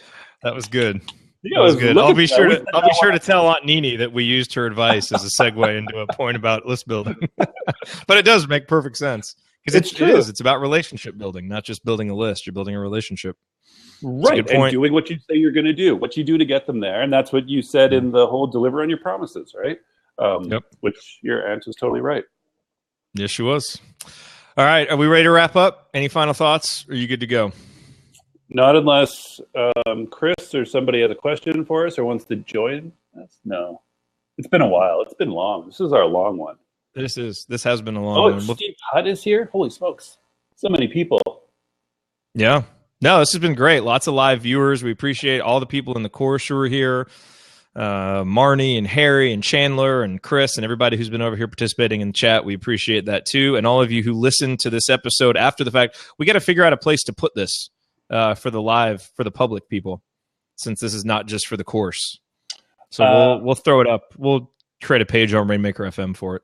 [SPEAKER 1] That was good.
[SPEAKER 2] Yeah,
[SPEAKER 1] that was good. I'll be sure to tell Aunt Nini that we used her advice as a segue into a point about list building. But it does make perfect sense because it is. It's about relationship building, not just building a list. You're building a relationship.
[SPEAKER 2] Right, and doing what you say you're going to do, what you do to get them there, and that's what you said in the whole deliver on your promises, right? Which your aunt was totally right.
[SPEAKER 1] Yes, she was. All right, are we ready to wrap up? Any final thoughts? Or are you good to go?
[SPEAKER 2] Not unless Chris or somebody has a question for us or wants to join us. No, it's been a while. It's been long. This is our long one.
[SPEAKER 1] This has been a long one.
[SPEAKER 2] Steve Hutt is here. Holy smokes! So many people.
[SPEAKER 1] Yeah. No, this has been great. Lots of live viewers. We appreciate all the people in the course who are here. Marnie and Harry and Chandler and Chris and everybody who's been over here participating in the chat. We appreciate that too. And all of you who listened to this episode after the fact, we got to figure out a place to put this for the public people, since this is not just for the course. So we'll throw it up. We'll create a page on Rainmaker FM for it.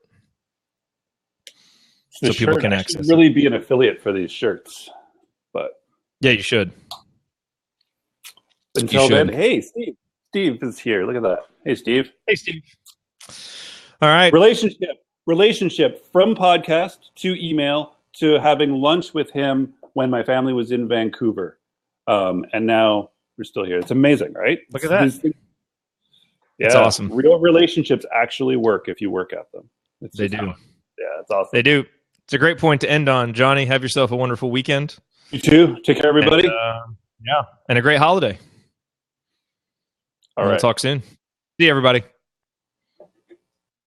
[SPEAKER 1] So people can access it.
[SPEAKER 2] Really be an affiliate for these shirts. But
[SPEAKER 1] yeah, you should.
[SPEAKER 2] Until then, hey, Steve. Steve is here. Look at that. Hey, Steve.
[SPEAKER 1] Hey, Steve. All right.
[SPEAKER 2] Relationship from podcast to email to having lunch with him when my family was in Vancouver. And now we're still here. It's amazing, right?
[SPEAKER 1] Look at that.
[SPEAKER 2] Yeah,
[SPEAKER 1] it's awesome.
[SPEAKER 2] Real relationships actually work if you work at them.
[SPEAKER 1] They do.
[SPEAKER 2] Yeah, it's awesome.
[SPEAKER 1] They do. It's a great point to end on. Johnny, have yourself a wonderful weekend.
[SPEAKER 2] You too. Take care, everybody.
[SPEAKER 1] And a great holiday. All right. We'll talk soon. See you, everybody.